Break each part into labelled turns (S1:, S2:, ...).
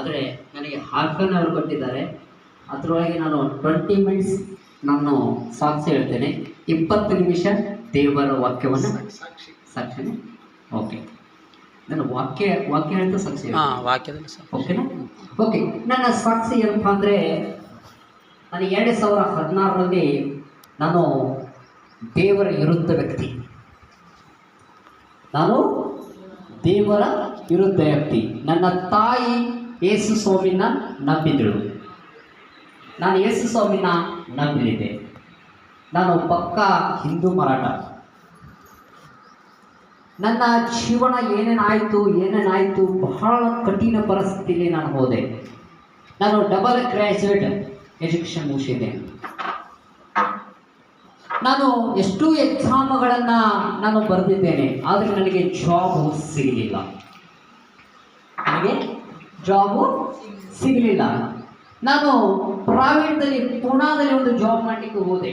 S1: ಆದರೆ ನನಗೆ half an hour ಕೊಟ್ಟಿದ್ದಾರೆ. ಅದರೊಳಗೆ ನಾನು 20 ಮಿನಿಟ್ಸ್ ನಾನು ಸಾಕ್ಷಿ ಹೇಳ್ತೇನೆ, 20 ನಿಮಿಷ ದೇವರ ವಾಕ್ಯವನ್ನು ಸಾಕ್ಷಿನೇ. ಓಕೆ, ನಾನು ವಾಕ್ಯ ಹೇಳ್ತಾ ಸಾಕ್ಷಿ
S2: ವಾಕ್ಯದಲ್ಲಿ
S1: ಓಕೆನಾ? ಓಕೆ, ನನ್ನ ಸಾಕ್ಷಿ ಏನಪ್ಪ ಅಂದರೆ, ನಾನು 2016ರಲ್ಲಿ ನಾನು ದೇವರ ವಿರುದ್ಧ ವ್ಯಕ್ತಿ. ನಾನು ದೇವರ ವಿರುದ್ಧ ವ್ಯಕ್ತಿ. ನನ್ನ ತಾಯಿ ಯೇಸು ಸ್ವಾಮಿನ ನಂಬಿದಳು, ನಾನು ಯೇಸು ಸ್ವಾಮಿನ ನಂಬಲಿದ್ದೆ. ನಾನು ಪಕ್ಕಾ ಹಿಂದೂ ಮರಾಠ. ನನ್ನ ಜೀವನ ಏನೇನಾಯಿತು ಬಹಳ ಕಠಿಣ ಪರಿಸ್ಥಿತಿಯಲ್ಲಿ ನಾನು ಹೋದೆ. ನಾನು ಡಬಲ್ ಗ್ರ್ಯಾಜುಯೇಟ್ ಎಜುಕೇಷನ್ ಮುಗಿಸಿದೆ. ನಾನು ಎಷ್ಟು ಎಕ್ಸಾಮ್ಗಳನ್ನು ನಾನು ಬರೆದಿದ್ದೇನೆ, ಆದರೆ ನನಗೆ ಜಾಬು ಸಿಗಲಿಲ್ಲ. ನಾನು ಪ್ರೈವೇಟ್ದಲ್ಲಿ ಪುಣಾದಲ್ಲಿ ಒಂದು ಜಾಬ್ ಮಾಡಲಿಕ್ಕೆ ಹೋದೆ.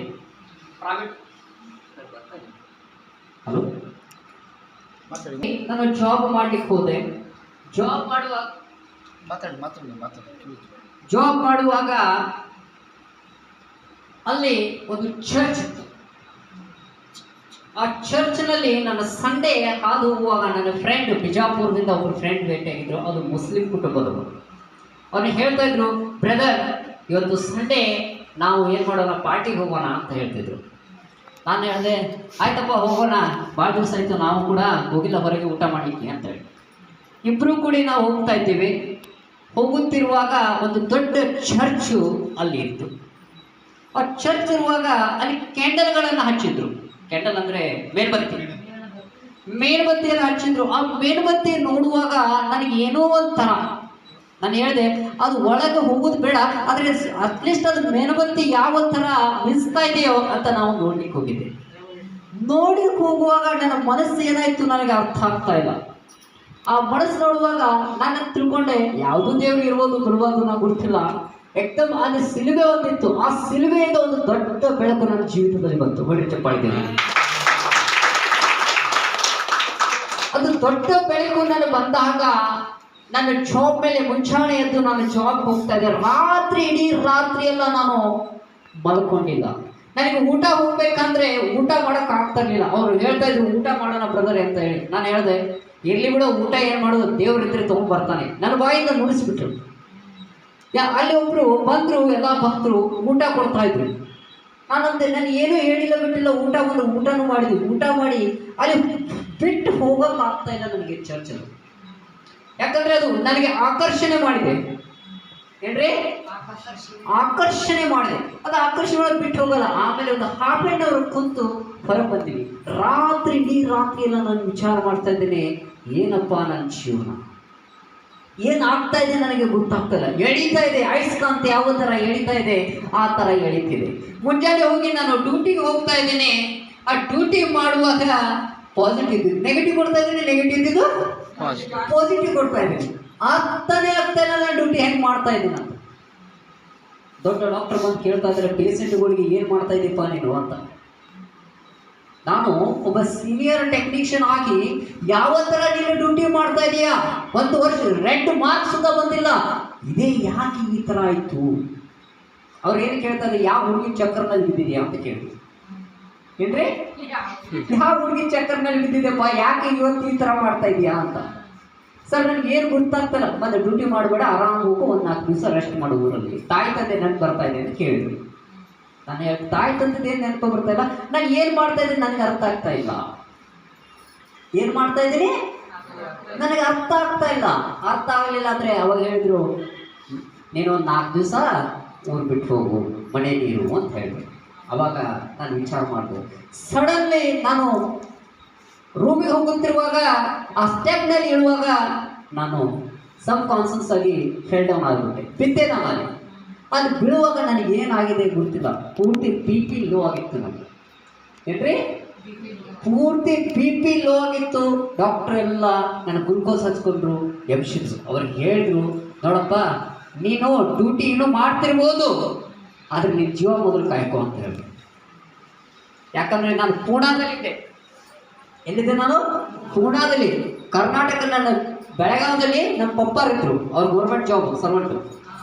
S1: ಹಲೋ, ನಾನು ಜಾಬ್ ಮಾಡಲಿಕ್ಕೆ ಹೋದೆ. ಜಾಬ್ ಮಾಡುವಾಗ ಅಲ್ಲಿ ಒಂದು ಚರ್ಚ್ ಇತ್ತು. ಆ ಚರ್ಚ್ನಲ್ಲಿ ನನ್ನ ಸಂಡೇ ಹಾದು ಹೋಗುವಾಗ ನನ್ನ ಫ್ರೆಂಡ್ ಬಿಜಾಪುರದಿಂದ ಒಬ್ಬರು ಫ್ರೆಂಡ್ ಭೇಟಿಯಾಗಿದ್ರು. ಅದು ಮುಸ್ಲಿಂ ಕುಟುಂಬದವರು. ಅವ್ರು ಹೇಳ್ತಾ ಇದ್ರು, ಬ್ರದರ್ ಇವತ್ತು ಸಂಡೇ ನಾವು ಏನು ಮಾಡೋಣ, ಪಾರ್ಟಿಗೆ ಹೋಗೋಣ ಅಂತ ಹೇಳ್ತಿದ್ರು. ನಾನು ಹೇಳಿದೆ, ಆಯ್ತಪ್ಪ ಹೋಗೋಣ, ಭಾಳ ದಿವಸ ಆಯಿತು ನಾವು ಕೂಡ ಹೋಗಿಲ್ಲ ಹೊರಗೆ ಊಟ ಮಾಡಲಿಕ್ಕೆ ಅಂತ ಹೇಳಿ. ಇಬ್ಬರು ಕೂಡ ನಾವು ಹೋಗ್ತಾ ಇದ್ದೀವಿ. ಹೋಗುತ್ತಿರುವಾಗ ಒಂದು ದೊಡ್ಡ ಚರ್ಚು ಅಲ್ಲಿ ಇತ್ತು. ಆ ಚರ್ಚ್ ಇರುವಾಗ ಅಲ್ಲಿ ಕ್ಯಾಂಡಲ್ಗಳನ್ನು ಹಚ್ಚಿದ್ರು. ಕ್ಯಾಂಡಲ್ ಅಂದರೆ ಮೇಣಬತ್ತಿಯನ್ನು ಹಚ್ಚಿದ್ರು. ಆ ಮೇಣಬತ್ತಿ ನೋಡುವಾಗ ನನಗೆ ಏನೋ ಒಂಥರ, ನಾನು ಹೇಳಿದೆ ಅದು ಒಳಗೆ ಹೋಗೋದು ಬೇಡ, ಆದರೆ ಅಟ್ಲೀಸ್ಟ್ ಅದು ಮೇಣಬತ್ತಿ ಯಾವ ಥರ ಮಿಸ್ತಾ ಇದೆಯೋ ಅಂತ ನಾವು ನೋಡ್ಲಿಕ್ಕೆ ಹೋಗಿದ್ದೆ. ನೋಡ್ಲಿಕ್ಕೆ ಹೋಗುವಾಗ ನನ್ನ ಮನಸ್ಸು ಏನಾಯಿತು ನನಗೆ ಅರ್ಥ ಆಗ್ತಾ ಇಲ್ಲ. ಆ ಮನಸ್ಸು ನೋಡುವಾಗ ನಾನು ತಿಳ್ಕೊಂಡೆ, ಯಾವುದೋ ದೇವರು ಇರ್ಬೋದು ಬಿಡ್ಬೋದು ನಾವು ಗೊತ್ತಿಲ್ಲ. ಏಕದಮ್ ಅಲ್ಲಿ ಸಿಲುಬೆ ಒಂದಿತ್ತು. ಆ ಸಿಲುಬೆಯಿಂದ ಒಂದು ದೊಡ್ಡ ಬೆಳಕು ನನ್ನ ಜೀವಿತದಲ್ಲಿ ಬಂತು. ಹೊಡಿ ಚಪ್ಪಾಳಿದ್ದೇನೆ. ಅದು ದೊಡ್ಡ ಬೆಳಕು ನನಗೆ ಬಂದಾಗ ನನ್ನ ಜಾಬ್ ಮೇಲೆ ಮುಂಚಾಣೆ ಎದ್ದು ನಾನು ಜಾಬ್ ಹೋಗ್ತಾ ಇದ್ದೆ. ಇಡೀ ರಾತ್ರಿ ಎಲ್ಲ ನಾನು ಮಲ್ಕೊಂಡಿಲ್ಲ. ನನಗೆ ಊಟ ಹೋಗ್ಬೇಕಂದ್ರೆ ಊಟ ಮಾಡೋಕೆ ಆಗ್ತಾ ಇರಲಿಲ್ಲ. ಅವರು ಹೇಳ್ತಾ ಇದ್ರು, ಊಟ ಮಾಡೋಣ ಬ್ರದರ್ ಅಂತ ಹೇಳಿ. ನಾನು ಹೇಳಿದೆ, ಇರ್ಲಿ ಬಿಡೋ, ಊಟ ಏನು ಮಾಡೋದು, ದೇವರಿದ್ರೆ ತೊಗೊಂಡ್ಬರ್ತಾನೆ. ನನ್ನ ಬಾಯಿಂದ ನುಡಿಸ್ಬಿಟ್ರು. ಅಲ್ಲಿ ಒಬ್ರು ಬಂದರು, ಎಲ್ಲ ಭಕ್ತರು ಊಟ ಕೊಡ್ತಾ ಇದ್ರು. ನಾನಂದೆ, ನಾನು ಏನೂ ಹೇಳಿಲ್ಲ ಬಿಟ್ಟಿಲ್ಲ, ಊಟ ಬಂದು ಊಟನೂ ಮಾಡಿದ್ವಿ. ಊಟ ಮಾಡಿ ಅಲ್ಲಿ ಬಿಟ್ಟು ಹೋಗೋಕೆ ಆಗ್ತಾ ಇಲ್ಲ ನನಗೆ ಚರ್ಚಲ್ಲಿ. ಯಾಕಂದ್ರೆ ಅದು ನನಗೆ ಆಕರ್ಷಣೆ ಮಾಡಿದೆ. ಏನ್ರಿ, ಆಕರ್ಷಣೆ ಮಾಡಿದೆ. ಅದು ಆಕರ್ಷಣೆ ಬಿಟ್ಟು ಹೋಗಲ್ಲ. ಆಮೇಲೆ ಒಂದು ಹಾಫ್ ಆನ್ ಅವರ್ ಕುಂತು ಹೊರ ಬಂದಿವಿ. ಇಡೀ ರಾತ್ರಿ ಎಲ್ಲ ನಾನು ವಿಚಾರ ಮಾಡ್ತಾ ಇದ್ದೇನೆ, ಏನಪ್ಪ ನನ್ನ ಜೀವನ ಏನಾಗ್ತಾ ಇದೆ ನನಗೆ ಗೊತ್ತಾಗ್ತಾ ಇಲ್ಲ. ಎಳೀತಾ ಇದೆ, ಅಯಸ್ಕಾಂತ ಯಾವ ಥರ ಎಳೀತಾ ಇದೆ ಆ ಥರ ಎಳೀತಿದೆ. ಮುಂಜಾನೆ ಹೋಗಿ ನಾನು ಡ್ಯೂಟಿಗೆ ಹೋಗ್ತಾ ಇದ್ದೇನೆ. ಆ ಡ್ಯೂಟಿ ಮಾಡುವಾಗ ಪಾಸಿಟಿವ್ ಇದ್ದಿದ್ದು ನೆಗೆಟಿವ್ ಕೊಡ್ತಾ ಇದ್ದೀನಿ, ನೆಗೆಟಿವ್ ಇದ್ದಿದ್ದು ಪಾಸಿಟಿವ್ ಕೊಡ್ತಾ ಇದ್ದೀನಿ. ಆಗ್ತಾ ಇಲ್ಲ ನಾನು ಡ್ಯೂಟಿ ಹೆಂಗೆ ಮಾಡ್ತಾ ಇದ್ದೀನಿ ಅಂತ. ದೊಡ್ಡ ಡಾಕ್ಟರ್ ಬಂದು ಕೇಳ್ತಾ ಇದ್ದಾರೆ, ಪೇಷೆಂಟ್ಗಳಿಗೆ ಏನು ಮಾಡ್ತಾ ಇದ್ದೀಪ್ಪ ನೀನು ಅಂತ. ನಾನು ಒಬ್ಬ ಸೀನಿಯರ್ ಟೆಕ್ನಿಷಿಯನ್ ಆಗಿ ಯಾವ ಥರ ನೀನು ಡ್ಯೂಟಿ ಮಾಡ್ತಾ ಇದೀಯಾ, 1 ವರ್ಷ ರೆಡ್ ಮಾರ್ಕ್ಸ್ ಸುತ್ತ ಬಂದಿಲ್ಲ, ಇದೇ ಯಾಕೆ ಈ ಥರ ಆಯಿತು? ಅವ್ರು ಏನು ಕೇಳ್ತಾ ಇದ್ದಾರೆ, ಯಾವ ಹುಡುಗಿ ಚಕ್ಕರ್ನಲ್ಲಿ ಬಿದ್ದಿದ್ಯಾ ಅಂತ ಕೇಳಿದ್ರು. ಏನ್ರಿ, ಯಾವ ಹುಡುಗಿ ಚಕ್ಕರ್ನಲ್ಲಿ ಬಿದ್ದಿದೆಪ್ಪ, ಯಾಕೆ ಇವತ್ತು ಈ ಥರ ಮಾಡ್ತಾ ಇದೀಯಾ ಅಂತ. ಸರ್ ನನಗೆ ಏನು ಗೊತ್ತಾಗ್ತಲ್ಲ, ಮತ್ತೆ ಡ್ಯೂಟಿ ಮಾಡಬೇಡ, ಆರಾಮ್ ಹೋಗು, ಒಂದು 4 ದಿವಸ ರೆಸ್ಟ್ ಮಾಡು ಊರಲ್ಲಿ, ತಾಯಿ ತಂದೆ ನೆನಪು ಬರ್ತಾ ಇದೆ ಅಂತ ಕೇಳಿದ್ರು. ನಾನು ತಾಯಿ ತಂದದ್ದು ಏನು ನೆನಪು ಬರ್ತಾ ಇಲ್ಲ, ನಾನು ಏನು ಮಾಡ್ತಾ ಇದ್ದೀನಿ ನನಗೆ ಅರ್ಥ ಆಗ್ತಾ ಇಲ್ಲ. ಏನು ಮಾಡ್ತಾ ಇದ್ದೀನಿ ನನಗೆ ಅರ್ಥ ಆಗ್ತಾ ಇಲ್ಲ. ಅರ್ಥ ಆಗಲಿಲ್ಲ ಅಂದರೆ ಅವಾಗ ಹೇಳಿದ್ರು, ನೀನು ಒಂದು 4 ದಿವಸ ಊರು ಬಿಟ್ಟು ಹೋಗು, ಮನೆ ನೀರು ಅಂತ ಹೇಳಿದ್ರು. ಅವಾಗ ನಾನು ವಿಚಾರ ಮಾಡಿದೆ. ಸಡನ್ಲಿ ನಾನು ರೂಮಿಗೆ ಹೋಗುತ್ತಿರುವಾಗ ಆ ಸ್ಟೆಪ್ನಲ್ಲಿ ಇಳುವಾಗ ನಾನು ಸಬ್ ಕಾನ್ಷಿಯಸ್ ಆಗಿ ಫೆಲ್ ಡೌನ್ ಆಗಿಬಿಟ್ಟೆ, ಬಿದ್ದೆ ನಾನು ಅಲ್ಲಿ. ಅಲ್ಲಿ ಬೀಳುವಾಗ ನನಗೆ ಏನಾಗಿದೆ ಗೊತ್ತಿಲ್ಲ, ಪೂರ್ತಿ BP ಲೋ ಆಗಿತ್ತು ನನಗೆ. ಏನ್ರಿ, ಪೂರ್ತಿ BP ಲೋ ಆಗಿತ್ತು. ಡಾಕ್ಟರ್ ಎಲ್ಲ ನನ್ನ ಗ್ಲೂಕೋಸ್ ಹಚ್ಕೊಂಡ್ರು, ಎಬ್ಸಿದ್ರು. ಅವ್ರಿಗೆ ಹೇಳಿದ್ರು, ನೋಡಪ್ಪ ನೀನು ಡ್ಯೂಟಿ ಇನ್ನೂ ಮಾಡ್ತಿರ್ಬೋದು, ಆದರೆ ನಿನ್ನ ಜೀವ ಮೊದಲು ಕಾಯ್ಕೊ ಅಂತ ಹೇಳಿ. ಯಾಕಂದರೆ ನಾನು ಪೂನಾದಲ್ಲಿದ್ದೆ. ಎಲ್ಲಿದ್ದೆ ನಾನು? ಪೂನಾದಲ್ಲಿ. ಕರ್ನಾಟಕ ನನ್ನ ಬೆಳಗಾವದಲ್ಲಿ ನಮ್ಮ ಪಪ್ಪಾರ್ ಇದ್ರು, ಅವ್ರು ಗೌರ್ಮೆಂಟ್ ಜಾಬ್ ಸರ್ವೆಂಟು.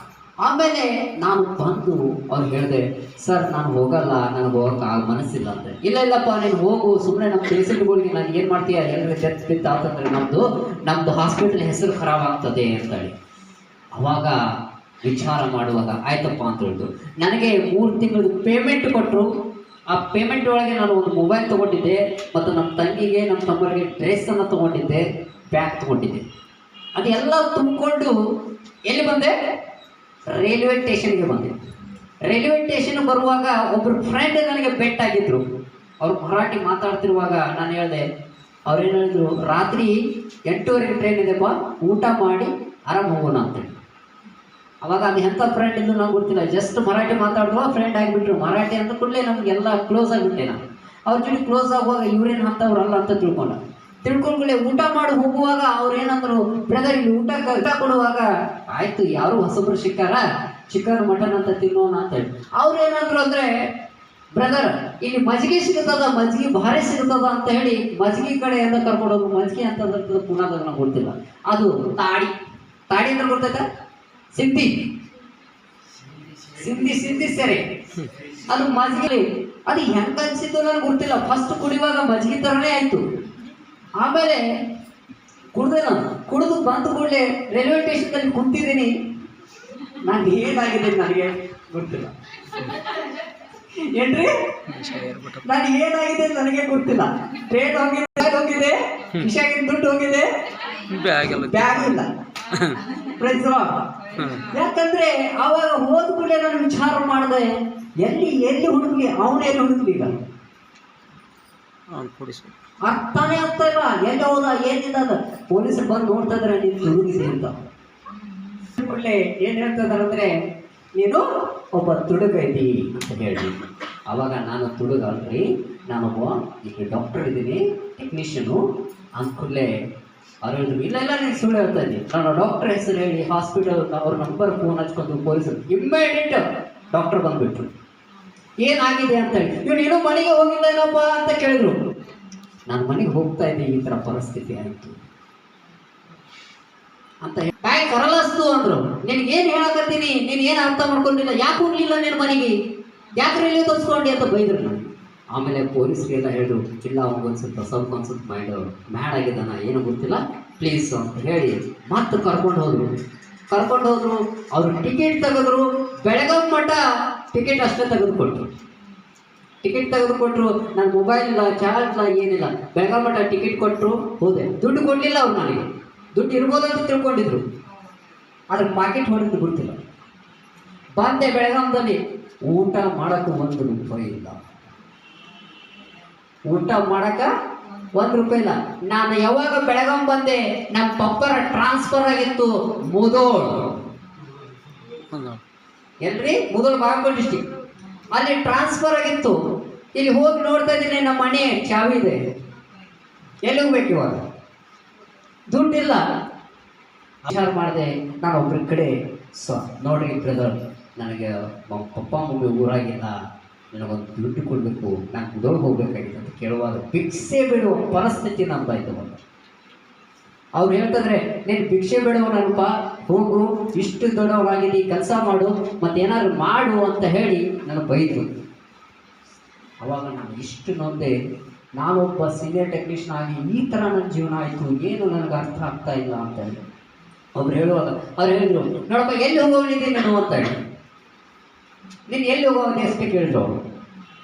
S1: ಆಮೇಲೆ ನಾನು ಬಂದು ಅವ್ರು ಹೇಳಿದೆ, ಸರ್ ನಾನು ಹೋಗಲ್ಲ, ನನಗೆ ಹೋಗಕ್ಕೆ ಮನಸ್ಸಿಲ್ಲ ಅಂತ. ಇಲ್ಲಪ್ಪ ನೀನು ಹೋಗು, ಸುಮ್ಮನೆ ನಮ್ಮ ಪೇಷೆಂಟ್ಗಳಿಗೆ ನಾನು ಏನು ಮಾಡ್ತೀಯ, ಎಲ್ಲರೂ ಡೆತ್ ಬಿತ್ತು ಆಗ್ತಂದ್ರೆ ನಮ್ಮದು ಹಾಸ್ಪಿಟಲ್ ಹೆಸರು ಖರಾಬ್ ಆಗ್ತದೆ ಅಂತೇಳಿ. ಅವಾಗ ವಿಚಾರ ಮಾಡುವಾಗ ಆಯ್ತಪ್ಪ ಅಂತ ಹೇಳಿದ್ರು. ನನಗೆ 3 ತಿಂಗಳು ಪೇಮೆಂಟ್ ಕೊಟ್ಟರು. ಆ ಪೇಮೆಂಟ್ ಒಳಗೆ ನಾನು ಒಂದು ಮೊಬೈಲ್ ತೊಗೊಂಡಿದ್ದೆ, ಮತ್ತು ನಮ್ಮ ತಂಗಿಗೆ ನಮ್ಮ ತಮ್ಮರಿಗೆ ಡ್ರೆಸ್ಸನ್ನು ತೊಗೊಂಡಿದ್ದೆ, ಬ್ಯಾಗ್ ತೊಗೊಂಡಿದ್ದೆ. ಅದೆಲ್ಲ ತುಂಬಿಕೊಂಡು ಎಲ್ಲಿ ಬಂದೆ? ರೈಲ್ವೆ ಸ್ಟೇಷನ್ಗೆ ಬಂದೆ. ರೈಲ್ವೆ ಸ್ಟೇಷನ್ ಬರುವಾಗ ಒಬ್ಬರು ಫ್ರೆಂಡ್ ನನಗೆ ಭೇಟಿಯಾಗಿದ್ದರು. ಅವ್ರು ಮರಾಠಿ ಮಾತಾಡ್ತಿರುವಾಗ ನಾನು ಹೇಳಿದೆ, ಅವ್ರೇನು ಹೇಳಿದ್ರು, ರಾತ್ರಿ 8:30ಗೆ ಟ್ರೈನ್ ಇದೆಪ್ಪ, ಊಟ ಮಾಡಿ ಆರಾಮ್ ಹೋಗೋಣ ಅಂತೇಳಿ. ಅವಾಗ ಅದು ಎಂಥ ಫ್ರೆಂಡ್ ಇದ್ದು ನಾವು ಗೊತ್ತಿಲ್ಲ, ಜಸ್ಟ್ ಮರಾಠಿ ಮಾತಾಡುವ ಫ್ರೆಂಡ್ ಆಗಿಬಿಟ್ರು. ಮರಾಠಿ ಅಂತ ಕೂಡಲೇ ನಮಗೆಲ್ಲ ಕ್ಲೋಸ್ ಆಗಿಬಿಟ್ಟೆ ನಾನು. ಅವ್ರ ಜೊತೆ ಕ್ಲೋಸ್ ಆಗುವಾಗ ಇವ್ರೇನು ಅಂತವ್ರಲ್ಲ ಅಂತ ತಿಳ್ಕೊಂಡ್ಗಳೇ ಊಟ ಮಾಡಿ ಹೋಗುವಾಗ ಅವ್ರು ಏನಂದ್ರು, ಬ್ರದರ್ ಇಲ್ಲಿ ಊಟ ಕೊಡುವಾಗ ಆಯ್ತು ಯಾರು ಹೊಸಬ್ರು ಚಿಕನ್ ಮಟನ್ ಅಂತ ತಿನ್ನೋಣ ಅಂತೇಳಿ. ಅವ್ರು ಏನಂದ್ರು ಅಂದರೆ, ಬ್ರದರ್ ಇಲ್ಲಿ ಮಜ್ಜಿಗೆ ಸಿಗುತ್ತದ, ಮಜ್ಜಿಗೆ ಭಾರಿ ಸಿಗುತ್ತದ ಅಂತ ಹೇಳಿ ಮಜ್ಜಿಗೆ ಕಡೆ ಎಲ್ಲ ಕರ್ಕೊಂಡೋಗಿ. ಮಜ್ಜಿಗೆ ಅಂತಂದ್ರೆ ಪುನಾದಾಗ ನಂಗೆ ಗೊತ್ತಿಲ್ಲ, ಅದು ತಾಡಿ ಅಂದ್ರೆ ಗೊತ್ತೈತ? ಸಿಂಧಿ ಸರಿ, ಅದು ಮಜ್ಜಿಗೆ. ಅದು ಹೆಂಗ ಅನ್ಸಿದ್ದು ನನಗೆ ಗೊತ್ತಿಲ್ಲ. ಫಸ್ಟ್ ಕುಡಿಯುವಾಗ ಮಜ್ಜಿಗೆ ಥರನೇ ಆಯಿತು. ಆಮೇಲೆ ಕುಡಿದು ಬಂದು ಕೂಡಲೇ ರೈಲ್ವೆ ಸ್ಟೇಷನ್ದಲ್ಲಿ ಕುಂತಿದ್ದೀನಿ. ನಾನು ಏನಾಗಿದೆ ನನಗೆ ಗೊತ್ತಿಲ್ಲ. ಏನ್ರಿ, ನಾನು ಏನಾಗಿದೆ ನನಗೆ ಗೊತ್ತಿಲ್ಲ. ಟ್ರೈನ್ ಹೋಗಿದೆ, ಕಿಶಾಗಿನ ದುಡ್ಡು ಹೋಗಿದೆ, ಬ್ಯಾಗ್ ಇಲ್ಲ. ಯಾಕಂದ್ರೆ ಅವಾಗ ಹೋದ ಕೂಡಲೇ ನಾನು ವಿಚಾರ ಮಾಡಿದೆ, ಎಲ್ಲಿ ಹುಡುಕ್ಲಿ, ಅವನೆಲ್ಲಿ ಹುಡುಕ್ಲಿ. ಈಗ ಅರ್ಥನೇ ಆಗ್ತಾ ಇಲ್ಲ, ಎಲ್ಲಿ ಹೋದ ಏನಿಲ್ಲ. ಪೊಲೀಸರು ಬಂದು ನೋಡ್ತಾ ಇದಾರೆ, ನೀನು ತುಡುಗಿದೆ ಅಂತ. ಕೂಡಲೇ ಏನ್ ಹೇಳ್ತಿದಾರೆ ಅಂದ್ರೆ, ನೀನು ಒಬ್ಬ ತುಡುಗ ಇದ್ದೀ ಅಂತ ಹೇಳಿ. ಅವಾಗ ನಾನು ತುಡುಗ ಅಲ್ರಿ, ನಾನೊಬ್ಬ ಈಗ ಡಾಕ್ಟರ್ ಇದ್ದೀನಿ, ಟೆಕ್ನಿಷಿಯನು ಅಂದ್ಕೂಡಲೇ ಅವ್ರು ಹೇಳಿದ್ರು, ಇಲ್ಲ ನೀನು ಸುಳ್ಳು ಹೇಳ್ತಾ ಇದ್ದೀನಿ. ನಾನು ಡಾಕ್ಟರ್ ಹೆಸರು ಹೇಳಿ ಹಾಸ್ಪಿಟಲ್ ಅವ್ರ ನಂಬರ್ ಫೋನ್ ಹಚ್ಕೊಂಡು ಪೊಲೀಸರು ಇಮ್ಮಿಡಿಯೇಟ್ ಡಾಕ್ಟರ್ ಬಂದುಬಿಟ್ರು. ಏನಾಗಿದೆ ಅಂತ ಹೇಳಿ. ಇವನೇನೋ ಮನೆಗೆ ಹೋಗಿಲ್ಲ ಏನಪ್ಪ ಅಂತ ಕೇಳಿದ್ರು. ನಾನು ಮನೆಗೆ ಹೋಗ್ತಾ ಇದ್ದೆ, ಈ ಥರ ಪರಿಸ್ಥಿತಿ ಆಯಿತು ಅಂತ ಕಾಯಿ ಕರಲಸ್ತು ಅಂದರು. ನಿನಗೇನು ಹೇಳಕತ್ತೀನಿ, ನೀನು ಏನು ಅರ್ಥ ಮಾಡ್ಕೊಂಡಿಲ್ಲ, ಯಾಕೆ ಹೋಗ್ಲಿಲ್ಲ ನಿನ್ನ ಮನೆಗೆ, ಯಾಕೆ ರೈಲ್ವೆ ತೋರಿಸ್ಕೊಂಡಿ ಅಂತ ಬೈದ್ರು ನಾನು. ಆಮೇಲೆ ಪೊಲೀಸ್ರಿಗೆಲ್ಲ ಹೇಳಿದ್ರು, ಇಲ್ಲ ಅವ್ನಿಗೊಂದು ಸ್ವಲ್ಪ ಮೈಂಡ್ ಮ್ಯಾಡ್ ಆಗಿದ್ದಾನ, ಏನೂ ಗೊತ್ತಿಲ್ಲ, ಪ್ಲೀಸ್ ಅಂತ ಹೇಳಿ ಮತ್ತೆ ಕರ್ಕೊಂಡು ಹೋದ್ರು. ಅವರು ಟಿಕೆಟ್ ತೆಗೆದ್ರು. ಬೆಳಗಾವಿ ಮಠ ಟಿಕೆಟ್ ಅಷ್ಟೇ ತೆಗೆದುಕೊಟ್ರು. ನನ್ನ ಮೊಬೈಲ್ ಇಲ್ಲ, ಚಾರ್ಜ್ ಇಲ್ಲ, ಏನಿಲ್ಲ. ಬೆಳಗಾವಿ ಮಠ ಟಿಕೆಟ್ ಕೊಟ್ಟರು, ಹೋದೆ. ದುಡ್ಡು ಕೊಡಲಿಲ್ಲ ಅವ್ರು ನನಗೆ. ದುಡ್ಡು ಇರ್ಬೋದಂತ ತಿಳ್ಕೊಂಡಿದ್ರು, ಅದ್ರ ಪಾಕೆಟ್ ಹೊಡೆದು ಗೊತ್ತಿಲ್ಲ. ಬಂದೆ ಬೆಳಗಾವಿದಲ್ಲಿ, ಊಟ ಮಾಡೋಕ್ಕೆ 1 ರೂಪಾಯಿ ಇಲ್ಲ. ಊಟ ಮಾಡಕ್ಕೆ 1 ರೂಪಾಯಿ ಇಲ್ಲ. ನಾನು ಯಾವಾಗ ಬೆಳಗಾವಿ ಬಂದೆ, ನಮ್ಮ ಪಪ್ಪರ ಟ್ರಾನ್ಸ್ಫರ್ ಆಗಿತ್ತು ಮುಧೋಳ್. ಎಲ್ರಿ, ಮುಧೋಳ್ ಬಾಗಲಕೋಟೆ ಡಿಸ್ಟಿಕ್. ಅಲ್ಲಿ ಟ್ರಾನ್ಸ್ಫರ್ ಆಗಿತ್ತು. ಇಲ್ಲಿ ಹೋಗಿ ನೋಡ್ತಾ ಇದ್ದೀನಿ, ನಮ್ಮ ಮನೆ ಚಾವಿ ಇದೆ. ಎಲ್ಲಿ ಹೋಗ್ಬೇಕು ಇವಾಗ? ದುಡ್ಡಿಲ್ಲ. ವಿಚಾರ ಮಾಡಿದೆ, ನಾನು ಒಬ್ಬರ ಕಡೆ ನೋಡ್ರಿ ಬ್ರದರ್, ನನಗೆ ಪಪ್ಪ ಮಮ್ಮಿ ಊರಾಗಿಲ್ಲ, ನನಗೊಂದು ದುಡ್ಡು ಕೊಡಬೇಕು, ನಾನು ಮುಧೋಳ್ ಹೋಗ್ಬೇಕಾಗಿತ್ತು ಅಂತ ಕೇಳುವಾಗ ಭಿಕ್ಷೆ ಬಿಡುವ ಪರಿಸ್ಥಿತಿ ನಮ್ದಾಯ್ತು. ಅವ್ರು ಹೇಳ್ತಿದ್ರೆ, ನೀನು ಭಿಕ್ಷೆ ಬಿಡುವನಪ್ಪ, ಹೋಗು, ಇಷ್ಟು ದೊಡ್ಡವರಾಗಿದ್ದು ಕೆಲಸ ಮಾಡು, ಮತ್ತೇನಾದ್ರು ಮಾಡು ಅಂತ ಹೇಳಿ ನನಗೆ ಬೈದರು. ಅವಾಗ ನಾನು ಇಷ್ಟು ನೊಂದೆ, ನಾನೊಬ್ಬ ಸೀನಿಯರ್ ಟೆಕ್ನಿಷಿಯನ್ ಆಗಿ ಈ ಥರ ನನ್ನ ಜೀವನ ಆಯಿತು, ಏನು ನನಗೆ ಅರ್ಥ ಆಗ್ತಾ ಇಲ್ಲ ಅಂತ ಹೇಳಿ ಅವ್ರು ಹೇಳುವಾಗ ಅವ್ರು ಹೇಳಿದ್ರು, ನೋಡಪ್ಪ ಎಲ್ಲಿ ಹೋಗೋನಿದ್ದೀನಿ ನಾನು ಅಂತ ಹೇಳಿ. ನೀನು ಎಲ್ಲಿ ಹೋಗೋವನ್ನೇ ಅಷ್ಟೇ ಕೇಳಿದ್ರು ಅವರು.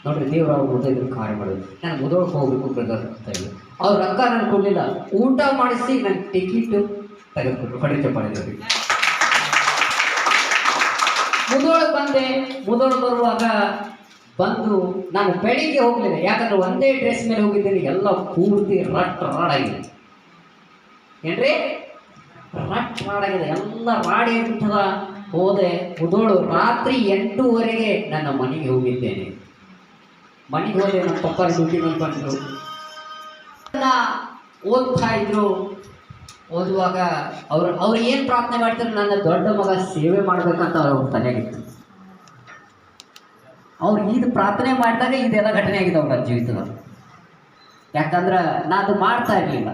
S1: ನೋಡ್ರಿ, ದೇವ್ರು ಅವ್ರು ಹೃದಯದಲ್ಲಿ ಕಾರ್ಯ ಮಾಡೋದು. ನಾನು ಮುಧೋಳ್ ಹೋಗ್ಬೇಕು ಬ್ರದರ್ ಅಂತ ಹೇಳಿ. ಅವ್ರ ರೊಕ್ಕ ನಾನು ಕೊಡಲಿಲ್ಲ, ಊಟ ಮಾಡಿಸಿ ನನ್ನ ಟಿಕೆಟ್ ತೆಗೆದುಕೊಟ್ರು. ಖಂಡಿತ ಮಾಡಿದ್ರಿ. ಮುಧೋಳಕ್ಕೆ ಬಂದೆ. ಮುಧೋಳ್ ಬರುವಾಗ ನಾನು ಬೆಳಿಗ್ಗೆ ಹೋಗಲಿಲ್ಲ, ಯಾಕಂದ್ರೆ ಒಂದೇ ಡ್ರೆಸ್ ಮೇಲೆ ಹೋಗಿದ್ದೀನಿ. ಎಲ್ಲ ಪೂರ್ತಿ ರಾಡಾಗಿದೆ. ಏನ್ರಿ, ರಾಡಾಗಿದೆ, ಎಲ್ಲ ರಾಡಿ ಬಿಟ್ಟದ. ಹೋದೆ ಮುಧೋಳು. ರಾತ್ರಿ 8:30ಗೆ ನನ್ನ ಮನೆಗೆ ಹೋಗಿದ್ದೇನೆ. ಮನೆಗೆ ಹೋದೆ, ನಮ್ಮ ಪಪ್ಪ ಡ್ಯೂಟಿ ಮೇಲೆ ಬಂದರು. ಓದ್ತಾ ಇದ್ರು. ಓದುವಾಗ ಅವ್ರು ಏನು ಪ್ರಾರ್ಥನೆ ಮಾಡ್ತಾರೆ, ನನ್ನ ದೊಡ್ಡ ಮಗ ಸೇವೆ ಮಾಡ್ಬೇಕಂತ ಅವ್ರ ತಲೆಯಾಗಿತ್ತು. ಅವ್ರು ಇದು ಪ್ರಾರ್ಥನೆ ಮಾಡಿದಾಗ ಇದೆಲ್ಲ ಘಟನೆ ಆಗಿದೆ ಅವ್ರ ಜೀವಿತದಲ್ಲಿ. ಯಾಕಂದ್ರೆ ನಾನು ಅದು ಮಾಡ್ತಾ ಇರಲಿಲ್ಲ.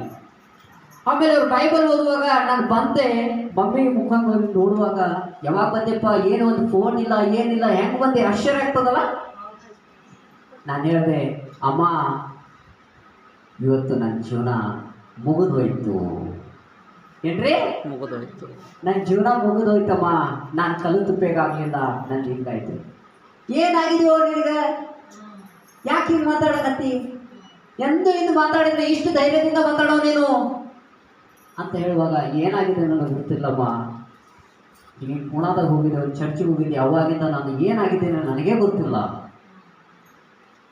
S1: ಆಮೇಲೆ ಅವ್ರು ಬೈಬಲ್ ಓದುವಾಗ ನಾನು ಬಂದೆ, ಮಮ್ಮಿ ಮುಖ ನೋಡುವಾಗ ಯಾವಾಗ ಬಂದೆಪ್ಪ, ಏನೋ ಒಂದು ಫೋನ್ ಇಲ್ಲ ಏನಿಲ್ಲ, ಹೆಂಗೆ ಬಂದೆ ಆಶ್ಚರ್ಯ ಆಗ್ತದಲ್ಲ. ನಾನು ಹೇಳಿದೆ, ಅಮ್ಮ ಇವತ್ತು ನನ್ನ ಜೀವನ ಮುಗಿದೋಯ್ತು. ಏನ್ರಿ
S2: ಮುಗಿದೋಯ್ತು,
S1: ನನ್ನ ಜೀವನ ಮುಗಿದೋಯ್ತಮ್ಮ, ನಾನು ಕಲಿತು ಬೇಕಾಗಲಿಲ್ಲ, ನನ್ನ ಹಿಂಗಾಯ್ತು. ಏನಾಗಿದೆಯೋ ನಿನಗೆ, ಯಾಕೆ ಹಿಂಗೆ ಮಾತಾಡಕತ್ತಿ, ಎಂದು ಇದು ಮಾತಾಡಿದ್ರೆ ಇಷ್ಟು ಧೈರ್ಯದಿಂದ ಮಾತಾಡೋ ನೀನು ಅಂತ ಹೇಳುವಾಗ, ಏನಾಗಿದೆ ನನಗೆ ಗೊತ್ತಿಲ್ಲಮ್ಮ, ನೀನು ಪುಣಾದಾಗ ಹೋಗಿದ್ದೆ, ಚರ್ಚಿಗೆ ಹೋಗಿದ್ದೆ, ಅವಾಗಿಂದ ನಾನು ಏನಾಗಿದೆ ನನಗೇ ಗೊತ್ತಿಲ್ಲ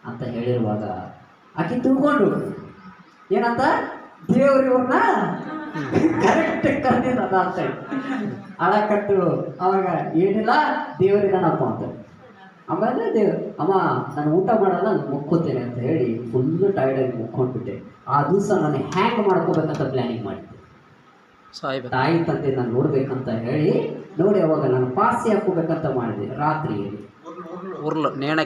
S1: ಅಂತ ಹೇಳಿರುವಾಗ ಆಕೆ ತಿಳ್ಕೊಂಡು ಏನಂತ, ದೇವ್ರು ಇವ್ರನ್ನ ಕರೆಕ್ಟ್ ಕರೆದಿಲ್ಲ ಅಂತ ಅಳಕಟ್ಟು. ಅವಾಗ ಏನಿಲ್ಲ, ದೇವರಿದಾನಪ್ಪ ಅಂತ. ಆಮೇಲೆ ಅಮ್ಮ ನಾನು ಊಟ ಮಾಡಲ್ಲ, ನಾನು ಮುಕ್ಕೋತೇನೆ ಅಂತ ಹೇಳಿ ಫುಲ್ಲು ಟೈರ್ಡಾಗಿ ಮುಕ್ಕೊಂಡ್ಬಿಟ್ಟೆ. ಆ ದಿವಸ ನಾನು ಹ್ಯಾಂಗ್ ಮಾಡ್ಕೋಬೇಕಂತ ಪ್ಲ್ಯಾನಿಂಗ್ ಮಾಡಿದ್ದೆ. ತಾಯಿ ತಂದೆ ನಾನು ನೋಡ್ಬೇಕಂತ ಹೇಳಿ ನೋಡಿ, ಅವಾಗ ನಾನು ಪಾಸಿ ಹಾಕೋಬೇಕಂತ ಮಾಡಿದೆ. ರಾತ್ರಿಯಲ್ಲಿ ನೇಣು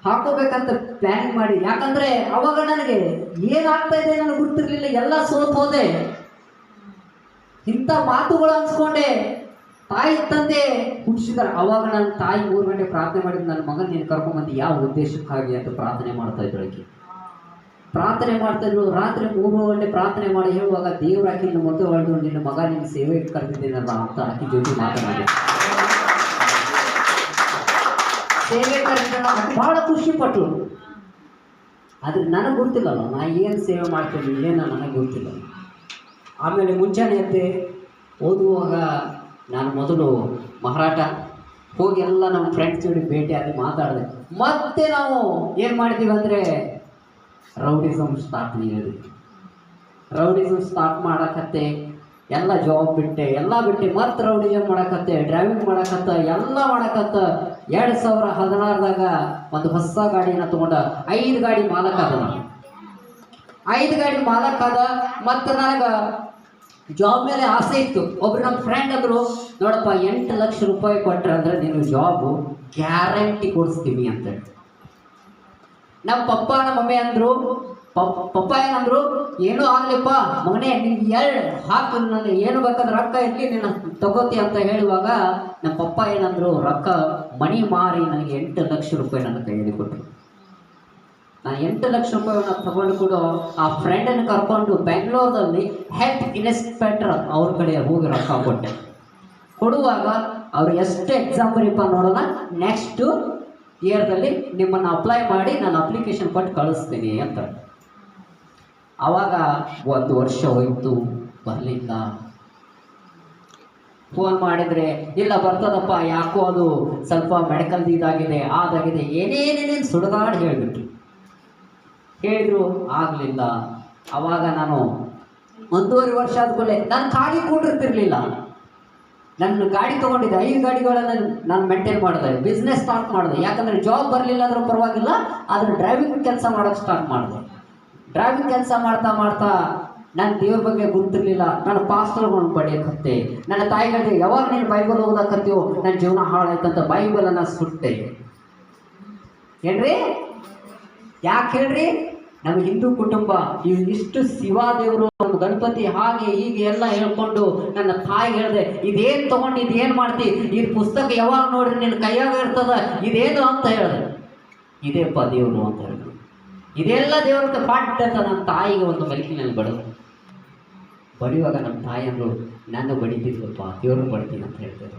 S1: ಹಾಕೋಬೇಕಂತ ಪ್ಲ್ಯಾನಿಂಗ್ ಮಾಡಿ, ಯಾಕಂದ್ರೆ ಅವಾಗ ನನಗೆ ಏನಾಗ್ತಾ ಇದೆ ನನಗೆ ಗೊತ್ತಿರಲಿಲ್ಲ, ಎಲ್ಲ ಸೋತ್ ಹೋದೆ. ಇಂಥ ಮಾತುಗಳು ಅನ್ಸ್ಕೊಂಡೆ. ತಾಯಿ ತಂದೆ ಹುಟ್ಟಿಸಿದಾರೆ. ಅವಾಗ ನನ್ನ ತಾಯಿ 3 ಗಂಟೆ ಪ್ರಾರ್ಥನೆ ಮಾಡಿದ್ದು, ನನ್ನ ಮಗನ ನೀನು ಕರ್ಕೊಂಡ್ಬಂದು ಯಾವ ಉದ್ದೇಶಕ್ಕಾಗಿ ಅಂತ ಪ್ರಾರ್ಥನೆ ಮಾಡ್ತಾ ಇದ್ದಳು. ಪ್ರಾರ್ಥನೆ ಮಾಡ್ತಾ ಇದ್ರು. ರಾತ್ರಿ 3 ಗಂಟೆ ಪ್ರಾರ್ಥನೆ ಮಾಡಿ ಹೇಳುವಾಗ, ದೇವ್ರ ಆಕಿನ ಮೊದಲು ಹೊಡೆದು ನಿನ್ನ ಮಗ ನಿನ್ನ ಸೇವೆಗೆ ಕರೆದಿದ್ದೇನಲ್ಲ ಅಂತ ಆಕಿ ಜೊತೆ ಮಾತನಾಡಿ ಸೇವೆ ಕರೆದ ಬಹಳ ಖುಷಿ ಪಟ್ಲು. ಆದ್ರೆ ನನಗೆ ಗೊತ್ತಿಲ್ಲಲ್ಲ, ನಾ ಏನು ಸೇವೆ ಮಾಡ್ತೀನಿ ಏನು ನನಗೆ ಗೊತ್ತಿಲ್ಲ. ಆಮೇಲೆ ಮುಂಚಾನೆ ಎದ್ದೆ, ಓದುವಾಗ ನಾನು ಮೊದಲು ಮಹಾರಾಟ ಹೋಗಿ ಎಲ್ಲ ನಮ್ಮ ಫ್ರೆಂಡ್ಸ್ ಜೋಡಿ ಭೇಟಿ ಆಗಿ ಮಾತಾಡಿದೆ. ಮತ್ತೆ ನಾವು ಏನು ಮಾಡಿದ್ದೀವಿ ಅಂದರೆ ರೌಡಿಸಮ್ ಸ್ಟಾರ್ಟ್ ಮಾಡಿದ್ವಿ. ರೌಡಿಸಮ್ ಸ್ಟಾರ್ಟ್ ಮಾಡಕತ್ತೆ, ಎಲ್ಲ ಜಾಬ್ ಬಿಟ್ಟೆ, ಎಲ್ಲ ಬಿಟ್ಟೆ, ಮತ್ತೆ ರೌಡಿಸಮ್ ಮಾಡಕತ್ತೆ, ಡ್ರೈವಿಂಗ್ ಮಾಡಕತ್ತ, ಎಲ್ಲ ಮಾಡಕತ್ತ. 2016ದಾಗ ಒಂದು ಹೊಸ ಗಾಡಿನ ತೊಗೊಂಡ 5 ಗಾಡಿ ಮಾಲಕ್ ಅದ. 5 ಗಾಡಿ ಮಾಲಕ್ ಅದ. ಮತ್ತು ನನಗೆ ಜಾಬ್ ಮೇಲೆ ಆಸೆ ಇತ್ತು. ಒಬ್ರು ನಮ್ಮ ಫ್ರೆಂಡ್ ಅಂದರು, ನೋಡಪ್ಪ 8 ಲಕ್ಷ ರೂಪಾಯಿ ಕೊಟ್ಟರೆ ಅಂದರೆ ನೀನು ಜಾಬು ಗ್ಯಾರಂಟಿ ಕೊಡಿಸ್ತೀವಿ ಅಂತೇಳಿ. ನಮ್ಮ ಪಪ್ಪ ನಮ್ಮ ಮಮ್ಮಿ ಅಂದರು, ಪಪ್ಪ ಏನಂದ್ರು, ಏನೂ ಆಗಲಿಪ್ಪ ಮಗನೇ, ನಿನ್ಗೆ 2 ಹಾಕು, ನಾನು ಏನು ಬೇಕಾದ್ರೆ ರೊಕ್ಕ ಇರಲಿ ನೀನು ತಗೋತಿ ಅಂತ ಹೇಳುವಾಗ, ನಮ್ಮ ಪಪ್ಪ ಏನಂದ್ರು, ರೊಕ್ಕ ಮಣಿ ಮಾರಿ ನನಗೆ 8 ಲಕ್ಷ ರೂಪಾಯಿ ನನ್ನ ಕೈಯಲ್ಲಿ ಕೊಟ್ಟರು. ನಾನು 8 ಲಕ್ಷ ರೂಪಾಯಿನ ತಗೊಂಡು ಕೂಡ ಆ ಫ್ರೆಂಡನ್ನು ಕರ್ಕೊಂಡು ಬೆಂಗಳೂರಲ್ಲಿ ಹೆಲ್ತ್ ಇನ್ಸ್ಪೆಕ್ಟರ್ ಅವ್ರ ಕಡೆ ಹೋಗಿ ರೊಕ್ಕ ಕೊಟ್ಟೆ. ಕೊಡುವಾಗ ಅವರು ಎಷ್ಟು ಎಕ್ಸಾಮ್ ಬರೀಪ ನೋಡೋಣ, ನೆಕ್ಸ್ಟು ಇಯರ್ದಲ್ಲಿ ನಿಮ್ಮನ್ನು ಅಪ್ಲೈ ಮಾಡಿ ನಾನು ಅಪ್ಲಿಕೇಶನ್ ಕೊಟ್ಟು ಕಳಿಸ್ತೀನಿ ಅಂತ. ಆವಾಗ 1 ವರ್ಷ ಹೋಯ್ತು, ಬರಲಿಲ್ಲ. ಫೋನ್ ಮಾಡಿದರೆ, ಇಲ್ಲ ಬರ್ತದಪ್ಪ, ಯಾಕೋ ಅದು ಸ್ವಲ್ಪ ಮೆಡಿಕಲ್ದು ಇದಾಗಿದೆ, ಅದಾಗಿದೆ, ಏನೇನೇನೇನು ಸುಡುಗಾಡು ಹೇಳಿದರು, ಆಗಲಿಲ್ಲ. ಆವಾಗ ನಾನು 1.5 ವರ್ಷ ಆದಮೇಲೆ ನಾನು ಖಾಲಿ ಕೂಡಿರ್ತಿರ್ಲಿಲ್ಲ. ನನ್ನ ಗಾಡಿ ತೊಗೊಂಡಿದ್ದೆ, 5 ಗಾಡಿಗಳನ್ನು ನಾನು ಮೇಂಟೈನ್ ಮಾಡಿದೆ, ಬಿಸ್ನೆಸ್ ಸ್ಟಾರ್ಟ್ ಮಾಡಿದೆ. ಯಾಕಂದರೆ ಜಾಬ್ ಬರಲಿಲ್ಲ ಆದರೂ ಪರವಾಗಿಲ್ಲ, ಆದರೆ ಡ್ರೈವಿಂಗ್ ಕೆಲಸ ಮಾಡೋಕ್ಕೆ ಸ್ಟಾರ್ಟ್ ಮಾಡಿದೆ. ಡ್ರೈವಿಂಗ್ ಕೆಲಸ ಮಾಡ್ತಾ ಮಾಡ್ತಾ ನನ್ನ ದೇವ್ರ ಬಗ್ಗೆ ಗೊತ್ತಿರಲಿಲ್ಲ. ನಾನು ಪಾಸ್ಟರ್ಗಳನ್ನು ಪಡೆಯಕತ್ತೆ. ನನ್ನ ತಾಯಿಗಳಿಗೆ, ಯಾವಾಗ ನೀನು ಬೈಬಲ್ ಓದಕತ್ತೀವೋ ನನ್ನ ಜೀವನ ಹಾಳಾಯ್ತಂತ ಬೈಬಲನ್ನು ಸುಟ್ಟೆ. ಏನ್ರಿ, ಯಾಕೆ ಹೇಳ್ರಿ, ನಮ್ಮ ಹಿಂದೂ ಕುಟುಂಬ ಇಷ್ಟು ಶಿವಾದೇವರು, ನಮ್ಮ ಗಣಪತಿ, ಹಾಗೆ ಹೀಗೆ ಎಲ್ಲ ಹೇಳ್ಕೊಂಡು ನನ್ನ ತಾಯಿ ಹೇಳಿದೆ, ಇದೇನು ತೊಗೊಂಡು ಇದೇನು ಮಾಡ್ತಿ, ಈ ಪುಸ್ತಕ ಯಾವಾಗ ನೋಡ್ರಿ ನಿನ್ನ ಕೈಯಾಗ ಇರ್ತದ, ಇದೇನು ಅಂತ ಹೇಳಿದೆ. ಇದೇಪ್ಪ ದೇವರು ಅಂತ ಹೇಳಿದ್ರು. ಇದೆಲ್ಲ ದೇವ್ರ ಪಾಠ ಅಂತ ನನ್ನ ತಾಯಿಗೆ ಒಂದು ಮಲಿಕಿನಲ್ಲಿ ಬಡಿಯುವಾಗ ನಮ್ಮ ತಾಯಿ ಅಂದರು, ನಾನು ಬಡಿತಿದ್ವಪ್ಪ, ದೇವ್ರನ್ನ ಬಡಿತೀನಿ ಅಂತ ಹೇಳ್ತಾರೆ.